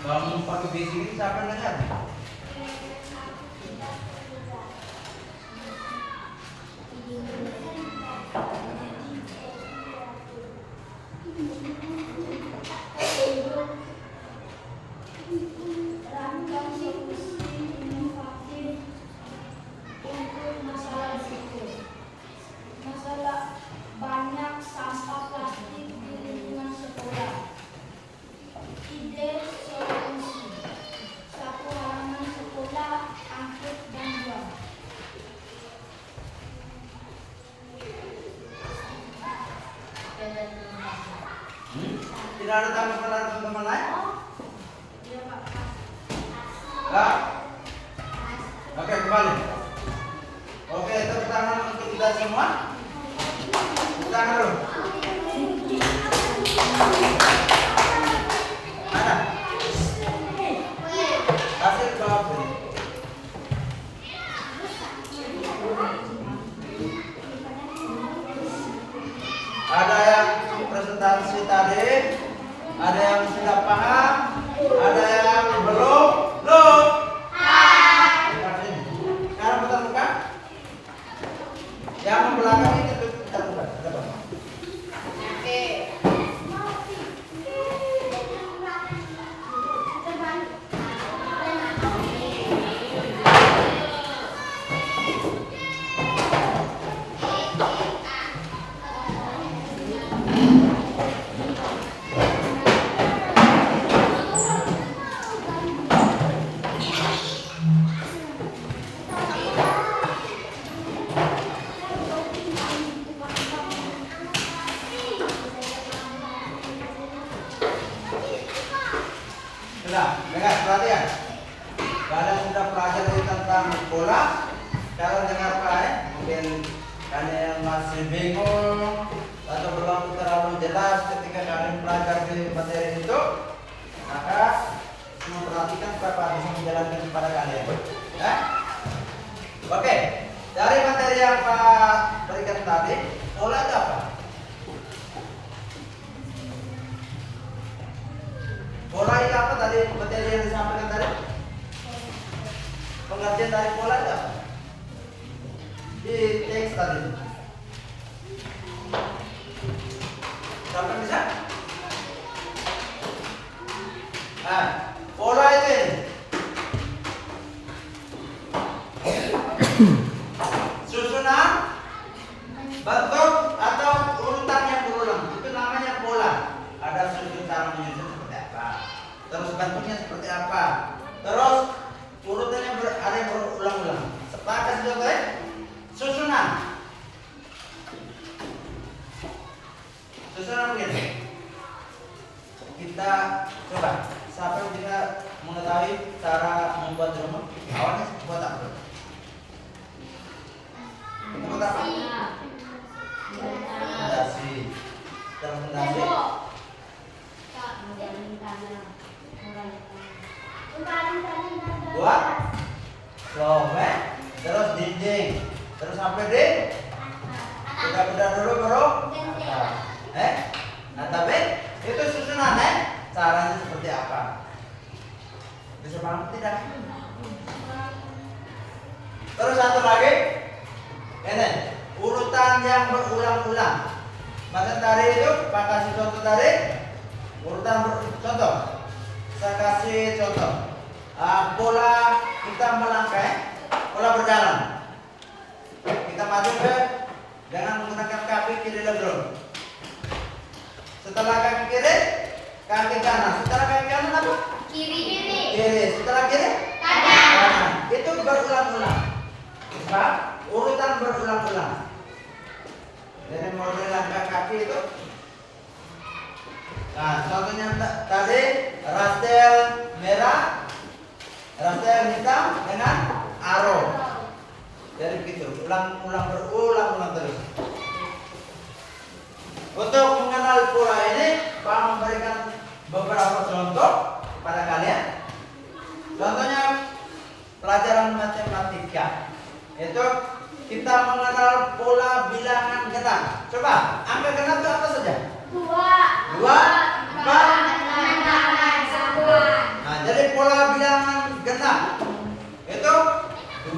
Kamu pakai basic ini siapa yang ngajar? Rancang solusi inovatif untuk masalah itu. Masalah banyak sampah plastik di lingkungan sekolah. Ide solusi. Sapu halaman sekolah, angkut dan buang. Tidak ada tanggapan teman-teman lain? Iya Pak. Enggak? Oke, kembali. Oke, tepuk tangan untuk kita semua. Tepuk tangan dulu. Mana? Kasih jawab dulu. Ada yang presentasi tadi, ada yang sudah paham, ada yang belum. Sekarang putar muka. Yang membelakangi itu putar muka. Ada apa? Sudah, dengar perhatian. Kalian sudah pelajari tentang bola. Kalian dengar Pak, mungkin kalian masih bingung atau belum terlalu jelas ketika kalian belajar di materi itu, maka semua perhatikan Bapak bisa menjelaskan kepada kalian. Ya? Oke, dari materi yang Pak berikan tadi, bola itu apa? Bola itu apa tadi materi yang disampaikan tadi? Pengertian dari bola itu apa? Di teks tadi. Siapa yang bisa? Bola itu ini. Susunan bentuk atau urutan yang berulang itu namanya bola. Ada susunan menyusun seperti apa, terus bentuknya seperti apa, terus urutannya ada yang berulang-ulang. Sepakat saudara? Susunan begini. Kita coba. Siapa yang bisa mengetahui cara membuat di rumah? Awalnya buat apa? Buat apa? Fondasi. Terus fondasi. Buat sofa, terus dinding, terus sampai di udah dulu baru atap. Itu susunan caranya seperti apa? Bisa paham tidak? Terus satu lagi, ini urutan yang berulang-ulang. Maka tadi itu Pak kasih contoh tadi urutan contoh. Saya kasih contoh. Bola kita melangkah, bola berjalan. Kita maju ke dengan menggunakan kaki kiri dan dorong. Setelah kaki kiri, kaki kanan. Setelah kaki kanan apa? Kiri. Setelah kiri, kanan. Itu berulang-ulang. Sebab urutan berulang-ulang. Jadi model langkah kaki itu. Nah, contohnya tadi rastel merah, rastel hitam dengan arrow. Jadi begitu, berulang-ulang terus. Untuk mengenal pola ini, Pak memberikan beberapa contoh kepada kalian. Contohnya pelajaran matematika. Itu kita mengenal pola bilangan genap. Coba, angka genap itu apa saja? 2, 2, 4. Nah, jadi pola bilangan genap itu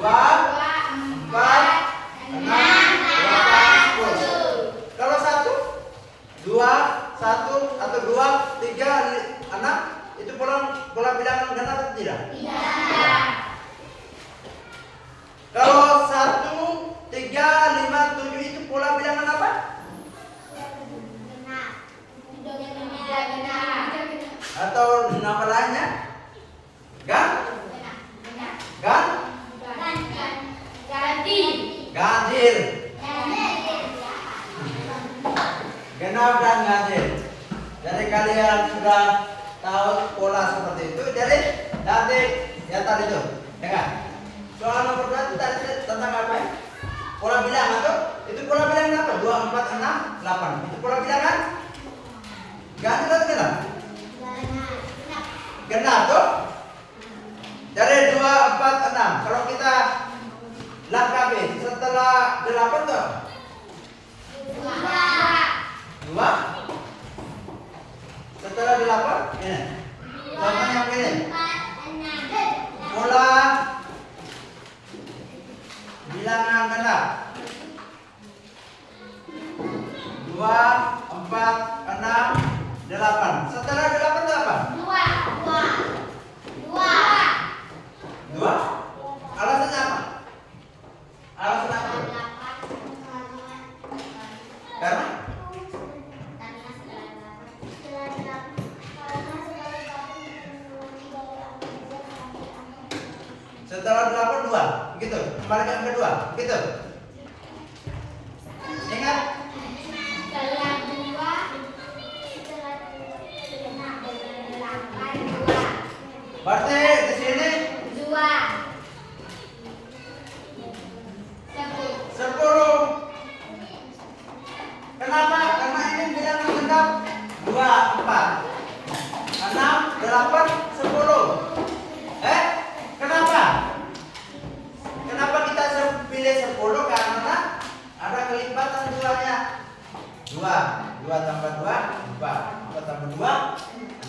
2, 4, 6, 8, 10. Kalau 1, 2, 1 atau 2, 3, 6 itu pola bilangan genap atau tidak? Tidak. Kalau 1, 3, 5, 7 itu pola bilangan apa? Atau nama lainnya? Ganjil. Genap dan ganjil. Jadi kalian sudah tahu pola seperti itu. Jadi nanti ya tadi itu, dengar. Soal nomor 2 itu tadi tentang apa ya? Pola bilangan tuh. Itu pola bilangan apa? 2, 4, 6, 8. Itu pola bilangan ganjil atau genap? Genap tuh. Jadi 2, 4, 6. Kalau kita lengkapi setelah 8 tuh 2. Setelah 8 ini. Contoh yang ini. Pola bilangan genap. 2, 4, 6, 8. Setelah 8 itu apa? 2. Alasannya apa? Alasan apa? Karena setelah 8 2. Begitu. Kembali ke yang kedua. Begitu. Ingat? Berarti di sini 10. Kenapa? Karena ini bilangan genap 2, 4, 6, 8, 10. Kenapa? Kenapa kita pilih 10? Karena ada kelipatan duanya. 2 tambah 2, 4. 4 tambah 2,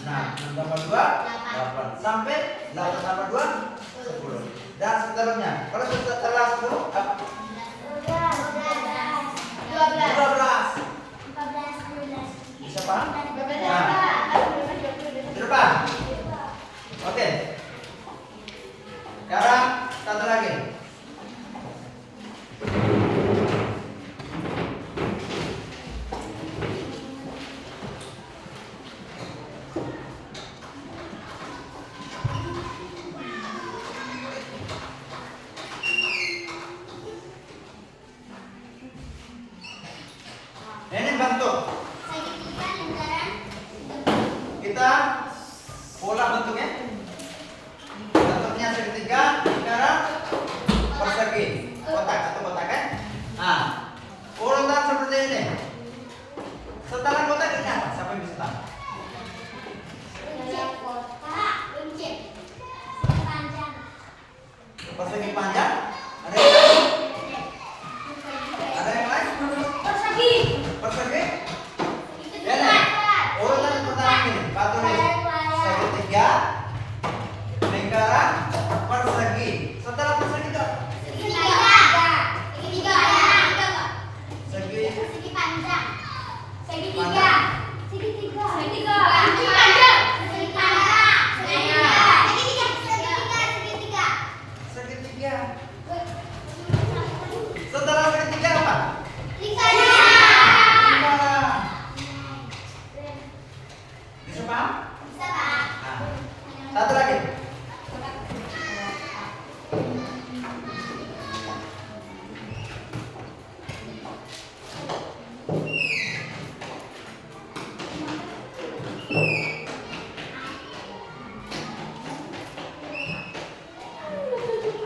6. 6 tambah 2, 8. Sampai 8 tambah 2, 10. Dan seterusnya. Kalau setelah 10, apa? 12. Bisa paham? Depan. Oke. Sekarang satu lagi. Ini bentuk. Kita pola bentuknya. Bentuknya segitiga, lingkaran, persegi, kotak atau kotak kan? Nah, urutan seperti ini. Setelah kotak ini apa? Siapa yang bisa tahu? Persegi panjang. Ada yang lain? Ada yang lain? Persegi. Ya, nih. Urutan pertama ini. Batu ini. Segitiga, lingkaran, persegi. Setelah persegi itu segitiga. Setelah segitiga apa? Lingkaran. Bisa paham? Nah, satu lagi.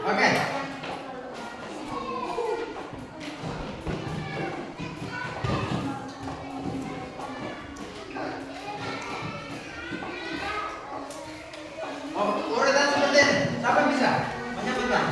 Oke. Urutan seperti ini. Siapa yang bisa menyebutkan?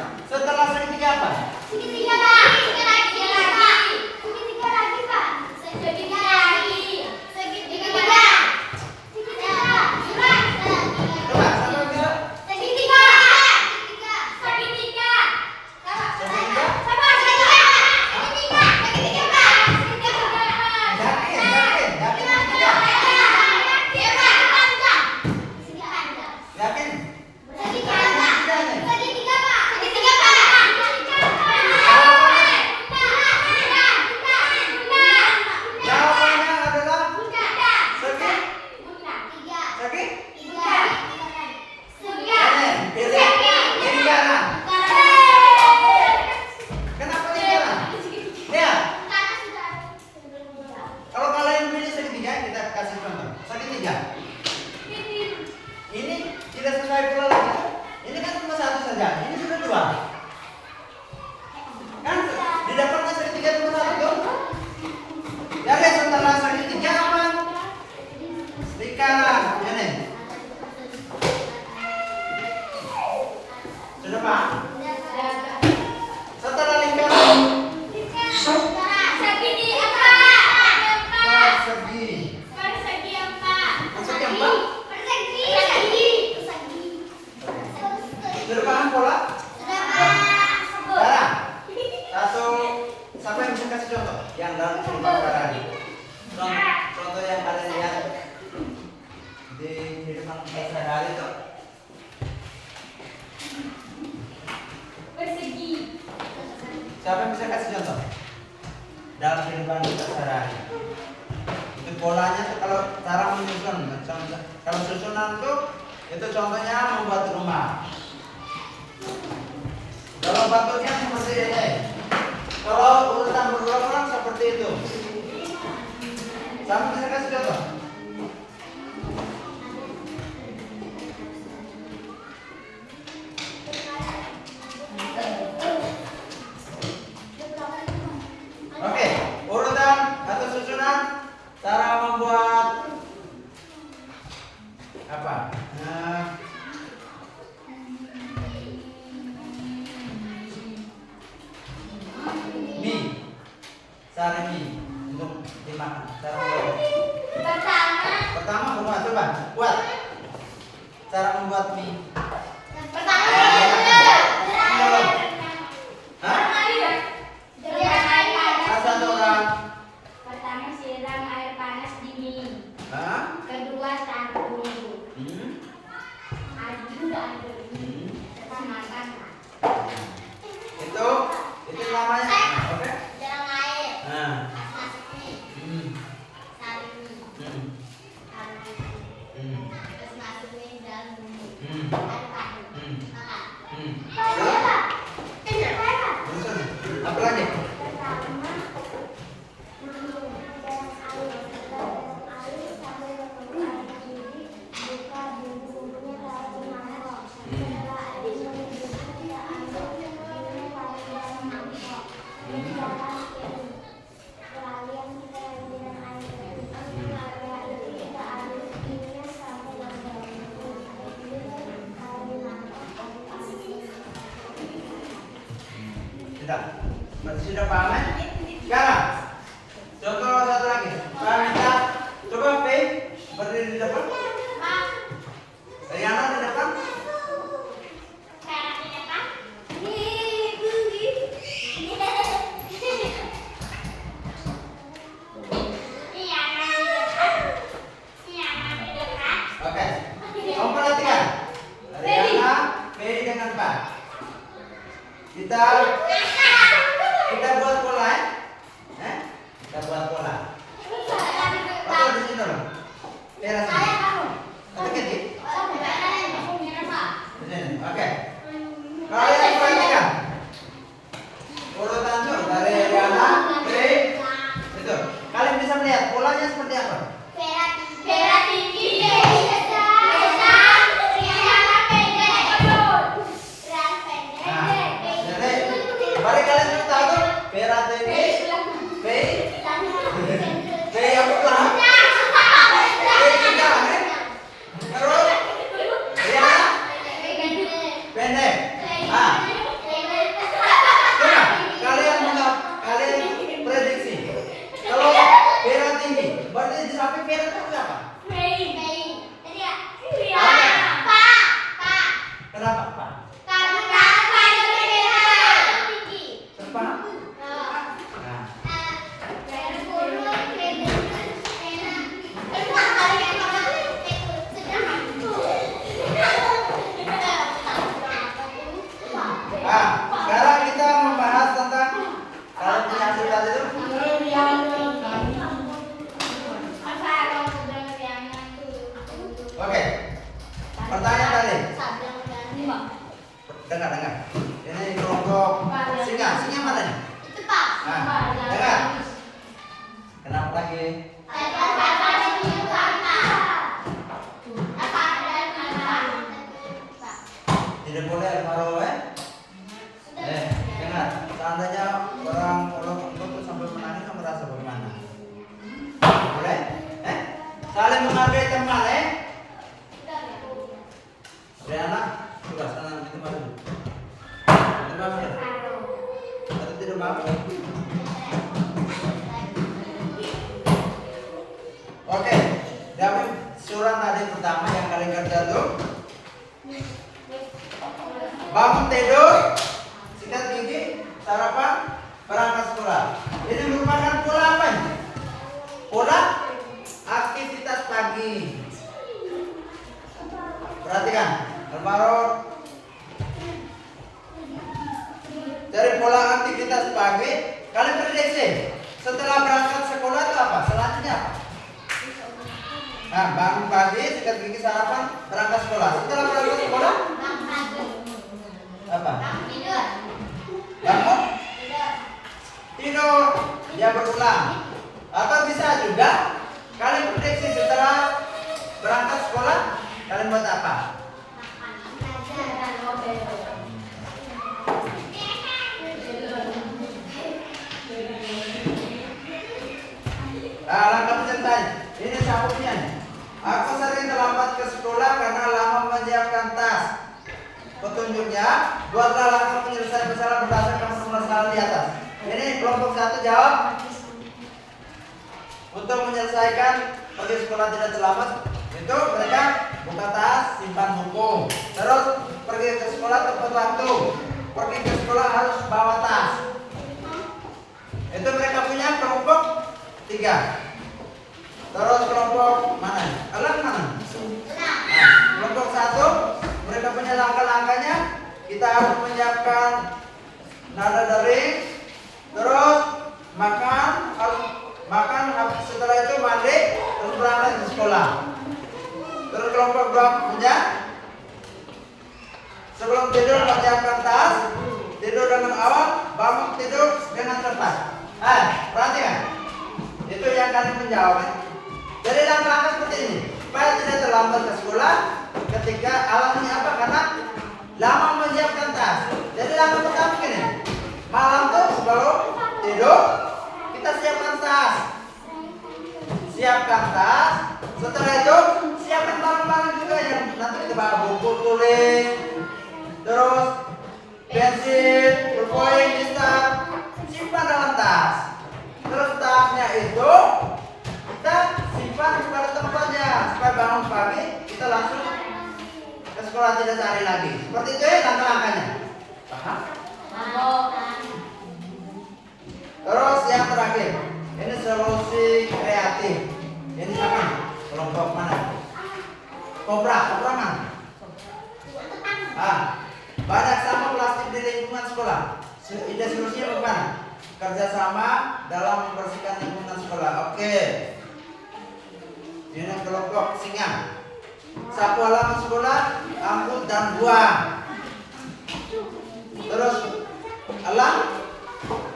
Yakin? Segitiga. Segitiga nih. Segitiga, Pak. Segitiga, Pak. Jawabannya adalah segi. Tiga. Segi? Pilih lingkaran. Kenapa lingkaran? Lihat. Kalau kalian pilih segitiga, kita kasih contoh. Segitiga. Ini tidak sesuai pola lagi. Ini kan cuma satu saja. Ini sudah dua. Kan didapatnya segitiga cuma satu. Ya guys, antara segitiga apa? Lingkaran. Ini. Sudah Pak? Setelah lingkaran persegi. Persegi apa? Sudah paham pola? Sekarang satu, siapa yang bisa kasih contoh yang dalam kehidupan sehari-hari? Contoh yang kalian lihat di kehidupan kita sehari-hari itu. Siapa yang bisa kasih contoh dalam kehidupan kita sehari-hari? Itu polanya tuh kalau cara menyusun, kalau susunan tuh itu contohnya membuat rumah. Kalau bentuknya seperti ini. Kalau urutan berulang-ulang seperti itu. Sama bisa kasih contoh. Oke, urutan atau susunan cara membuat apa? Mie, cara mie untuk dimakan. Cara membuat. Pertama buat. Cara membuat mie. Hah? Satu orang. Pertama siram air panas di mie. Hah? Kedua taruh bumbu. Aduk. Kita makan. Itu namanya. Oke. Dalam air. Nah. Masuk mie. Saring mie. Terus masukin dalam bumbu. Aduk-aduk. Makan. Terus apa lagi? Sudah. Masih sudah paham kan? Sekarang contoh satu lagi. Pak minta coba P berdiri di depan. Riana di depan. Oke. Kamu perhatikan. Riana P dengan Pak. Kita buat pola ya. Kita buat pola. Atau di sini dong. Teras ini. Atau kecil. Di sini. Oke. Kalian perhatikan. Urutan tuh dari Riana, P, itu. Kalian bisa melihat polanya seperti apa? Nah, jadi sekali. Lima. Dengar. Ini kelompok singa. Singa mana nih? Itu Pak. Nah, dengar. Kenapa lagi? Tidak boleh almaro dengar. Seandainya orang kalau untuk sampai menangis kamu merasa bagaimana? Boleh? Saling menghargai teman Sudah anak, tugas anak itu baru. Itu maaf ya? Atau tidak maaf? Oke, David surat tadi pertama yang kalian kerja tuh bangun tidur, sikat gigi, sarapan, berangkat sekolah. Ini merupakan pola apa ini? Pola aktivitas pagi. Perhatikan, Alvaro. Dari pola aktivitas pagi, kalian prediksi setelah berangkat sekolah itu apa? Selanjutnya apa? Nah, bangun pagi, sikat gigi, sarapan, berangkat sekolah. Setelah berangkat sekolah, apa? Bangun? Tidur. Dia berulang. Atau bisa juga kalian prediksi setelah berangkat sekolah, kalian buat apa? Nah, langkah penceritaan. Ini sabuknya nih. Aku sering terlambat ke sekolah karena lama menyiapkan tas. Petunjuknya, buatlah langkah penyelesaian masalah berdasarkan permasalahan di atas. Ini kelompok 1 jawab. Untuk menyelesaikan pergi sekolah tidak terlambat, itu mereka buka tas, simpan buku. Terus pergi ke sekolah tepat waktu. Pergi ke sekolah harus bawa tas. Itu mereka punya kelompok 3. Terus kelompok mana? Alam mana? Nah, kelompok 1 mereka punya langkah-langkahnya. Kita harus menyiapkan nada dering. Terus makan, setelah itu mandi, terus berangkat ke sekolah. Terus kelompok 2 punya sebelum tidur menyiapkan tas, tidur dengan awal, bangun tidur dengan tepat. Perhatikan. Itu yang kalian menjawab. Jadi langkah-langkah seperti ini supaya tidak terlambat ke sekolah. Ketika alasannya apa? Karena lama menyiapkan tas. Jadi langkah pertama gini, malam tuh sebelum tidur kita siapkan tas. Siapkan tas. Setelah itu siapkan barang-barang juga yang nanti kita bawa buku tulis, terus pensil, pulpen, lister, simpan dalam tas. Terus tasnya itu kita simpan pada tempatnya supaya bangun pagi kita langsung ke sekolah, tidak cari lagi. Seperti itu ya langkah-langkahnya. Paham? Terus yang terakhir, ini solusi kreatif. Ini siapa? Kelompok mana? Kobra mana? Banyak sampah plastik di lingkungan sekolah. Ide solusinya bagaimana? Kerjasama dalam membersihkan lingkungan sekolah. Oke. Ini kelompok singa. Sapu halaman sekolah, angkut dan buang. Terus alam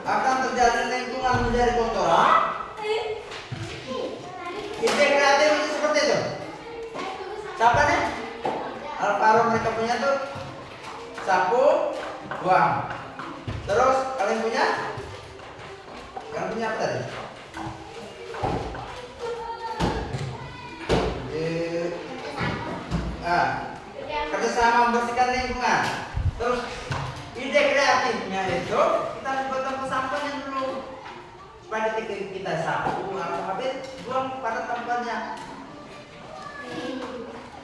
akan terjadi lingkungan menjadi kotor. Ide kreatif itu seperti itu. Siapa nih? Alvaro mereka punya tuh sapu, buang. Terus kalian punya? Kalian punya apa tadi? Kerjasama membersihkan lingkungan. Terus ide kreatifnya itu kita buat tempat sampahnya dulu supaya ketika kita sapu atau habis buang pada tempatnya.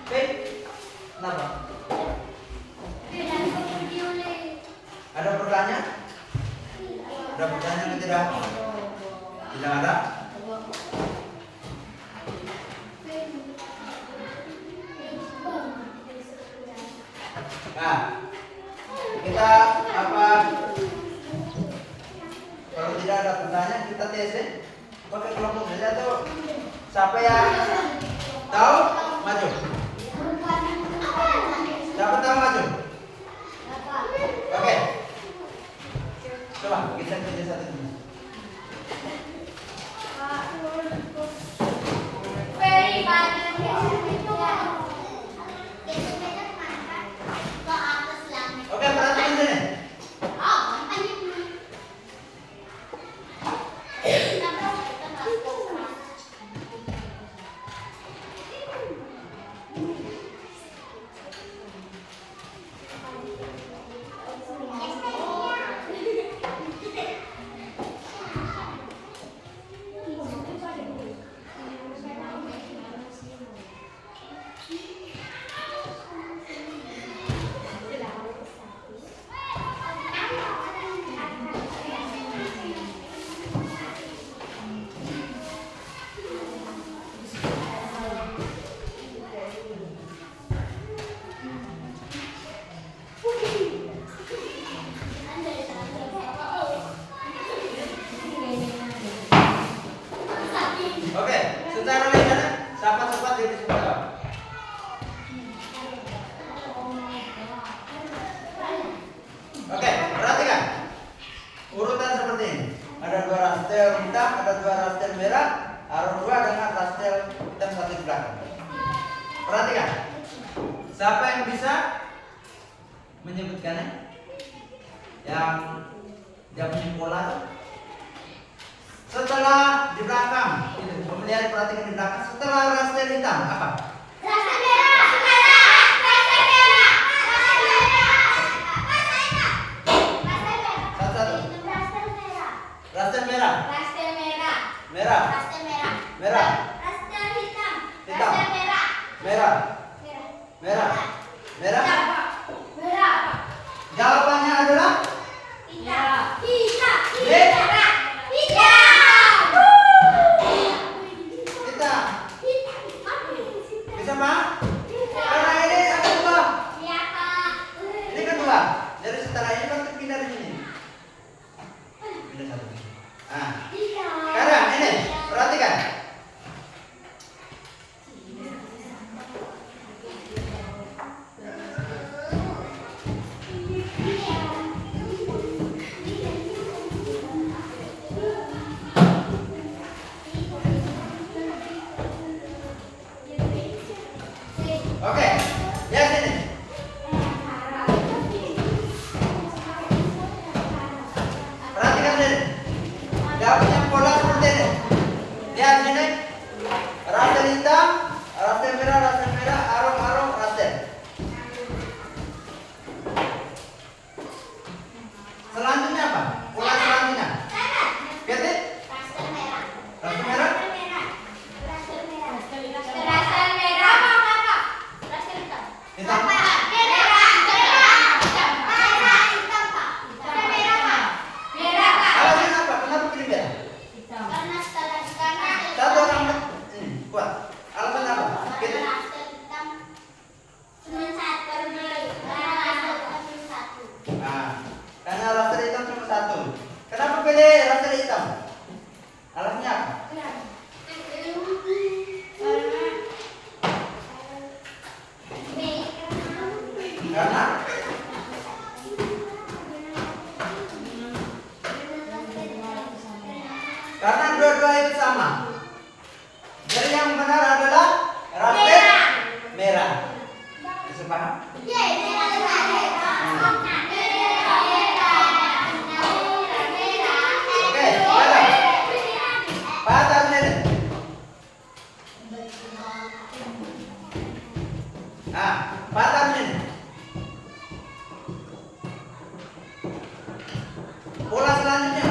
Oke, kenapa? Ada pertanyaan? Ada pertanyaan atau tidak? Tidak ada? Nah, kita apa? Kalau tidak ada pertanyaan kita tes ya. Pakai kelompok saja tuh. Siapa yang tahu? Maju. Siapa yang bisa menyebutkannya? Yang dia punya pola tuh? Setelah di belakang, itu pemilihan perhatikan di belakang. Setelah raster hitam apa? Raster merah. Raster merah. Raster merah. Satu-satu. Raster merah. Raster merah. Raster merah. Merah. Raster merah. Merah. Raster hitam. Hitam. Raster merah. Merah. Merah. Merah. Merah. Merah. Jawabannya adalah Hitam. Hitam. Merah. Hitam. kita. Hitam. Bisa Pak? Karena ini yang kedua. Iya, Kak. Ini kedua. Jadi setelah ini langsung pindah di sini. Pindah satu. Nah, sekarang ini perhatikan. Oke, lihat sini. Perhatikan sini. Dia punya pola seperti ini. Lihat sini. Raster hitam, raster merah, arung, raster. Selanjutnya apa? Pola selanjutnya. Lihat ini. Raster merah. Raster merah. Raster merah. Raster merah. Raster hitam. Hitam. Merah. Merah. Hitam, Pak. Raster merah, Pak. Merah, Kak. Alasannya apa? Kenapa pilih merah? Karena setelah Satu orang ini kuat. Alasan apa? Gitu. raster hitam cuma satu. Karena raster hitam cuma satu. Nah, karena raster hitam cuma satu. Kenapa pilih raster hitam? Alasannya apa? Karena dua-dua itu sama. Jadi yang benar adalah raster merah. Bisa paham? Oke, sekarang patah sini. Nah, patah sini. Pola selanjutnya.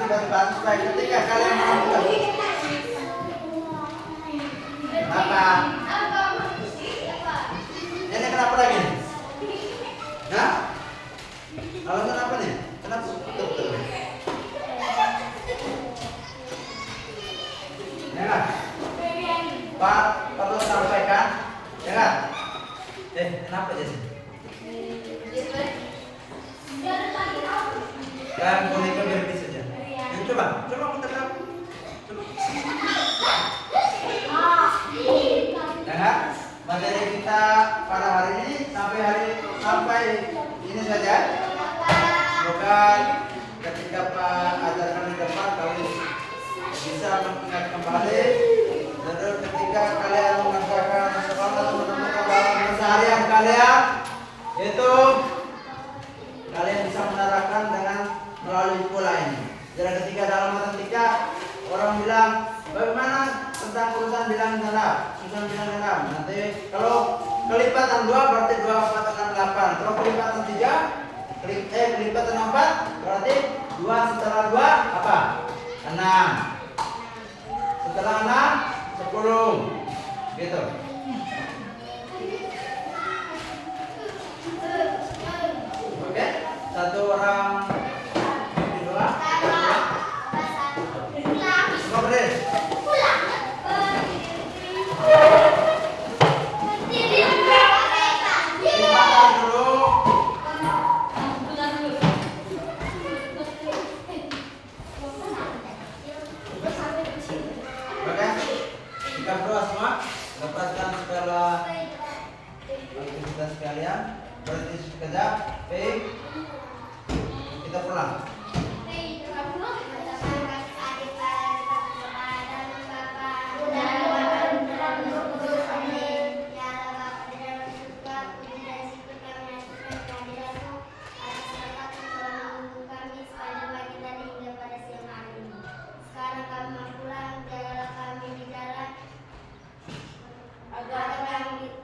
tiba-tiba supaya ketika kalian melakukan apa? Ini kenapa lagi? Hah? Alasan apa nih? Kenapa? Betul. Ya kan? Pak perlu sampaikan, ya kan? Kenapa sih? Dan boneka berhenti saja. Coba kita lihat. Coba. Materi kita pada hari ini sampai ini saja. Semoga ketika Pak ajarkan di depan kalian bisa mengingat kembali. Dan ketika kalian mengerjakan sekolah atau menemukan dalam keseharian kalian, itu kalian bisa menerapkan dengan melalui pola ini. Jadi ketika dalam matematika orang bilang bagaimana tentang urusan bilang genap, susunan bilang genap. Nanti kalau kelipatan 2 berarti 2, 4, 6, 8. Kalau kelipatan 3, kelipatan 4 berarti 2 setelah 2 apa? 6. Setelah 6 10. Gitu. Oke? Satu orang dua. Semua berdiri. Limpahkan dulu. Oke? Kita berdoa semua. Dapatkan segala aktivitas kalian. Berhenti sekejap. Kita pulang. Sekarang kami pulang, jagalah kami di jalan agar kami